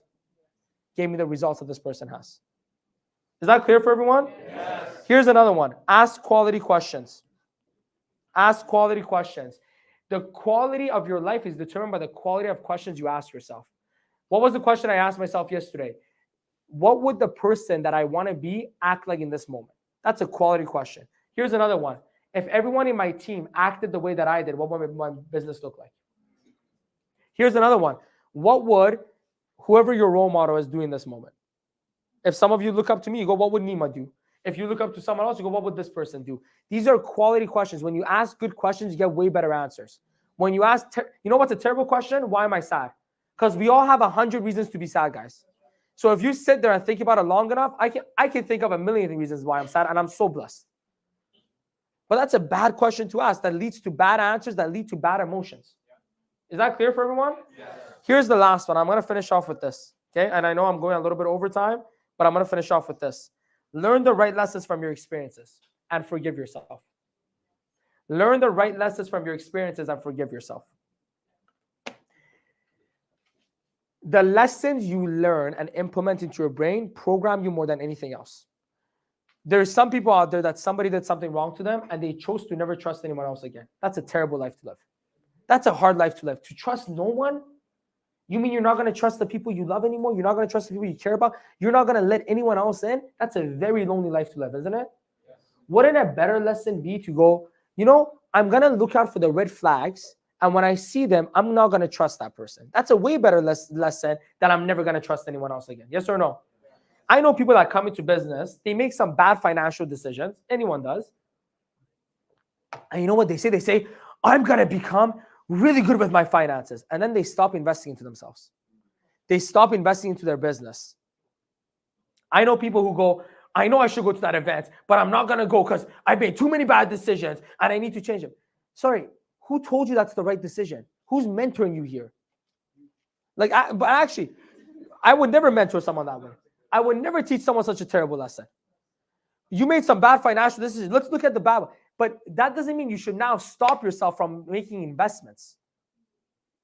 [SPEAKER 1] gave me the results that this person has. Is that clear for everyone? Yes. Here's another one. Ask quality questions. Ask quality questions. The quality of your life is determined by the quality of questions you ask yourself. What was the question I asked myself yesterday? What would the person that I want to be act like in this moment? That's a quality question. Here's another one. If everyone in my team acted the way that I did, what would my business look like? Here's another one. What would whoever your role model is do in this moment? If some of you look up to me, you go, what would Nima do? If you look up to someone else, you go, what would this person do? These are quality questions. When you ask good questions, you get way better answers. When you ask, you know what's a terrible question? Why am I sad? Because we all have 100 reasons to be sad, guys. So if you sit there and think about it long enough, I can think of a million reasons why I'm sad, and I'm so blessed. But that's a bad question to ask that leads to bad answers, that lead to bad emotions. Is that clear for everyone? Yes. Here's the last one. I'm going to finish off with this. Okay. And I know I'm going a little bit over time, but I'm going to finish off with this. Learn the right lessons from your experiences and forgive yourself. Learn the right lessons from your experiences and forgive yourself. The lessons you learn and implement into your brain program you more than anything else. There's some people out there that somebody did something wrong to them and they chose to never trust anyone else again. That's a terrible life to live. That's a hard life to live. To trust no one? You mean you're not going to trust the people you love anymore? You're not going to trust the people you care about? You're not going to let anyone else in? That's a very lonely life to live, isn't it? Yes. Wouldn't a better lesson be to go, you know, I'm going to look out for the red flags, and when I see them, I'm not going to trust that person. That's a way better lesson than I'm never going to trust anyone else again. Yes or no? I know people that come into business, they make some bad financial decisions. Anyone does. And you know what they say? They say, I'm going to become really good with my finances. And then they stop investing into themselves. They stop investing into their business. I know people who go, I know I should go to that event, but I'm not going to go because I made too many bad decisions and I need to change them. Sorry, Who told you that's the right decision? Who's mentoring you here? But actually, I would never mentor someone that way. I would never teach someone such a terrible lesson. You made some bad financial decisions. Let's look at the bad one. But that doesn't mean you should now stop yourself from making investments.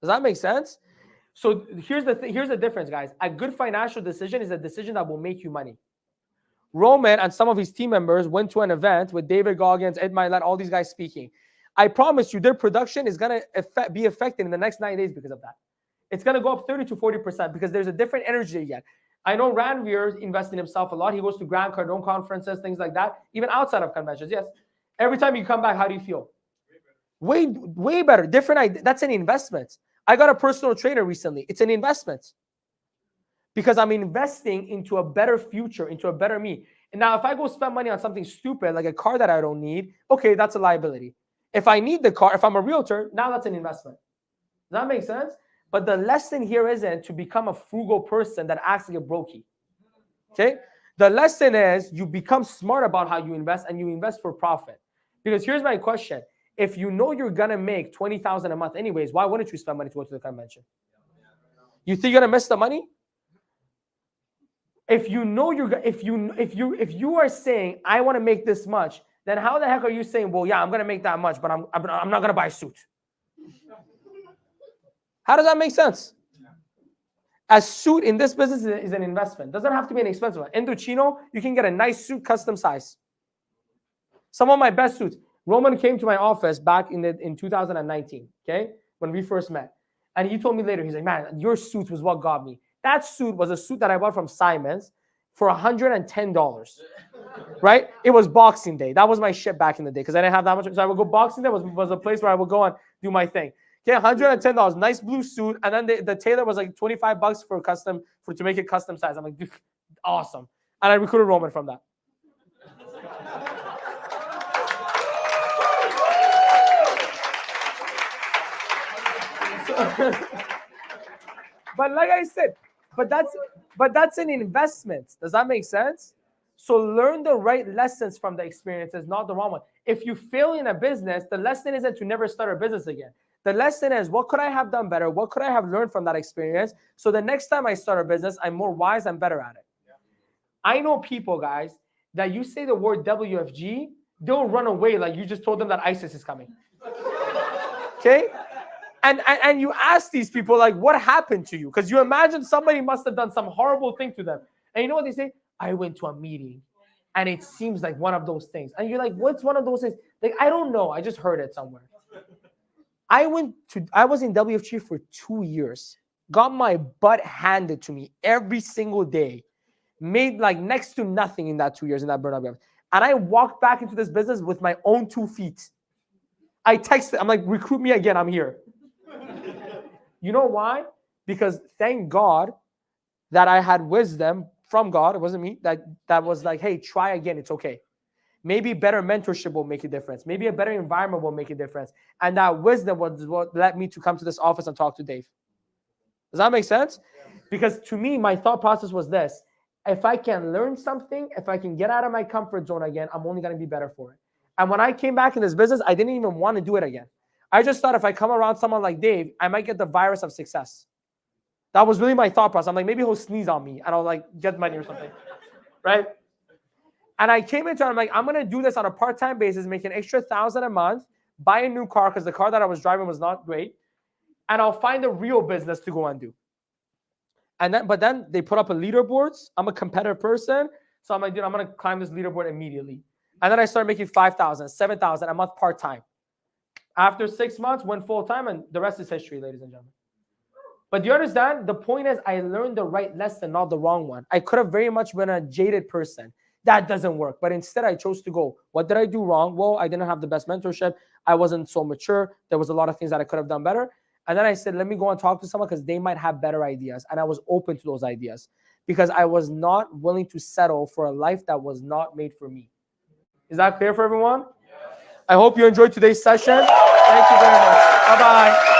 [SPEAKER 1] Does that make sense? So here's the difference, guys. A good financial decision is a decision that will make you money. Roman and some of his team members went to an event with David Goggins, Ed Milet, all these guys speaking. I promise you, their production is going to be affected in the next 9 days because of that. It's going to go up 30 to 40% because there's a different energy you get. I know Ranveer invests in himself a lot. He goes to Grant Cardone conferences, things like that, even outside of conventions. Yes. Every time you come back, how do you feel? Way better. Different. That's an investment. I got a personal trainer recently. It's an investment because I'm investing into a better future, into a better me. And now, if I go spend money on something stupid, like a car that I don't need, okay, that's a liability. If I need the car, if I'm a realtor, now that's an investment. Does that make sense? But the lesson here isn't to become a frugal person that acts like a brokey. Okay? The lesson is you become smart about how you invest and you invest for profit. Because here's my question. If you know you're going to make $20,000 a month anyways, why wouldn't you spend money to go to the convention? You think you're going to miss the money? If you know if you are saying I want to make this much, then how the heck are you saying, well, yeah, I'm going to make that much, but I'm not going to buy a suit? How does that make sense? A suit in this business is an investment. Doesn't have to be an expensive one. Indochino, you can get a nice suit, custom size. Some of my best suits. Roman came to my office back in 2019, okay, when we first met. And he told me later, he's like, man, your suit was what got me. That suit was a suit that I bought from Simon's for $110, right? It was Boxing Day. That was my shit back in the day because I didn't have that much. So I would go Boxing Day was a place where I would go and do my thing. Okay, $110, nice blue suit, and then the tailor was like $25 to make it custom size. I'm like, dude, awesome, and I recruited Roman from that. But like I said, but that's an investment. Does that make sense? So learn the right lessons from the experiences, not the wrong one. If you fail in a business, the lesson isn't to never start a business again. The lesson is, what could I have done better? What could I have learned from that experience? So the next time I start a business, I'm more wise and better at it. Yeah. I know people, guys, that you say the word WFG, they'll run away like you just told them that ISIS is coming. Okay? And you ask these people, like, what happened to you? Because you imagine somebody must have done some horrible thing to them. And you know what they say? I went to a meeting, and it seems like one of those things. And you're like, what's one of those things? Like, I don't know. I just heard it somewhere. I was in WFG for 2 years, got my butt handed to me every single day, made like next to nothing in that 2 years in that burnout. And I walked back into this business with my own 2 feet. I texted, I'm like, recruit me again, I'm here. You know why? Because thank God that I had wisdom from God, it wasn't me, that was like, hey, try again, it's okay. Maybe better mentorship will make a difference. Maybe a better environment will make a difference. And that wisdom was what led me to come to this office and talk to Dave. Does that make sense? Because to me, my thought process was this. If I can learn something, if I can get out of my comfort zone again, I'm only going to be better for it. And when I came back in this business, I didn't even want to do it again. I just thought if I come around someone like Dave, I might get the virus of success. That was really my thought process. I'm like, maybe he'll sneeze on me and I'll like get money or something, right? And I came into it, I'm like, I'm going to do this on a part-time basis, make an extra $1,000 a month, buy a new car because the car that I was driving was not great, and I'll find a real business to go and do. But then they put up a leaderboards. I'm a competitive person, so I'm like, dude, I'm going to climb this leaderboard immediately. And then I started making $5,000, $7,000 a month part-time. After 6 months, went full-time, and the rest is history, ladies and gentlemen. But do you understand? The point is I learned the right lesson, not the wrong one. I could have very much been a jaded person. That doesn't work. But instead, I chose to go, what did I do wrong? Well, I didn't have the best mentorship. I wasn't so mature. There was a lot of things that I could have done better. And then I said, let me go and talk to someone because they might have better ideas. And I was open to those ideas because I was not willing to settle for a life that was not made for me. Is that clear for everyone? I hope you enjoyed today's session. Thank you very much. Bye-bye.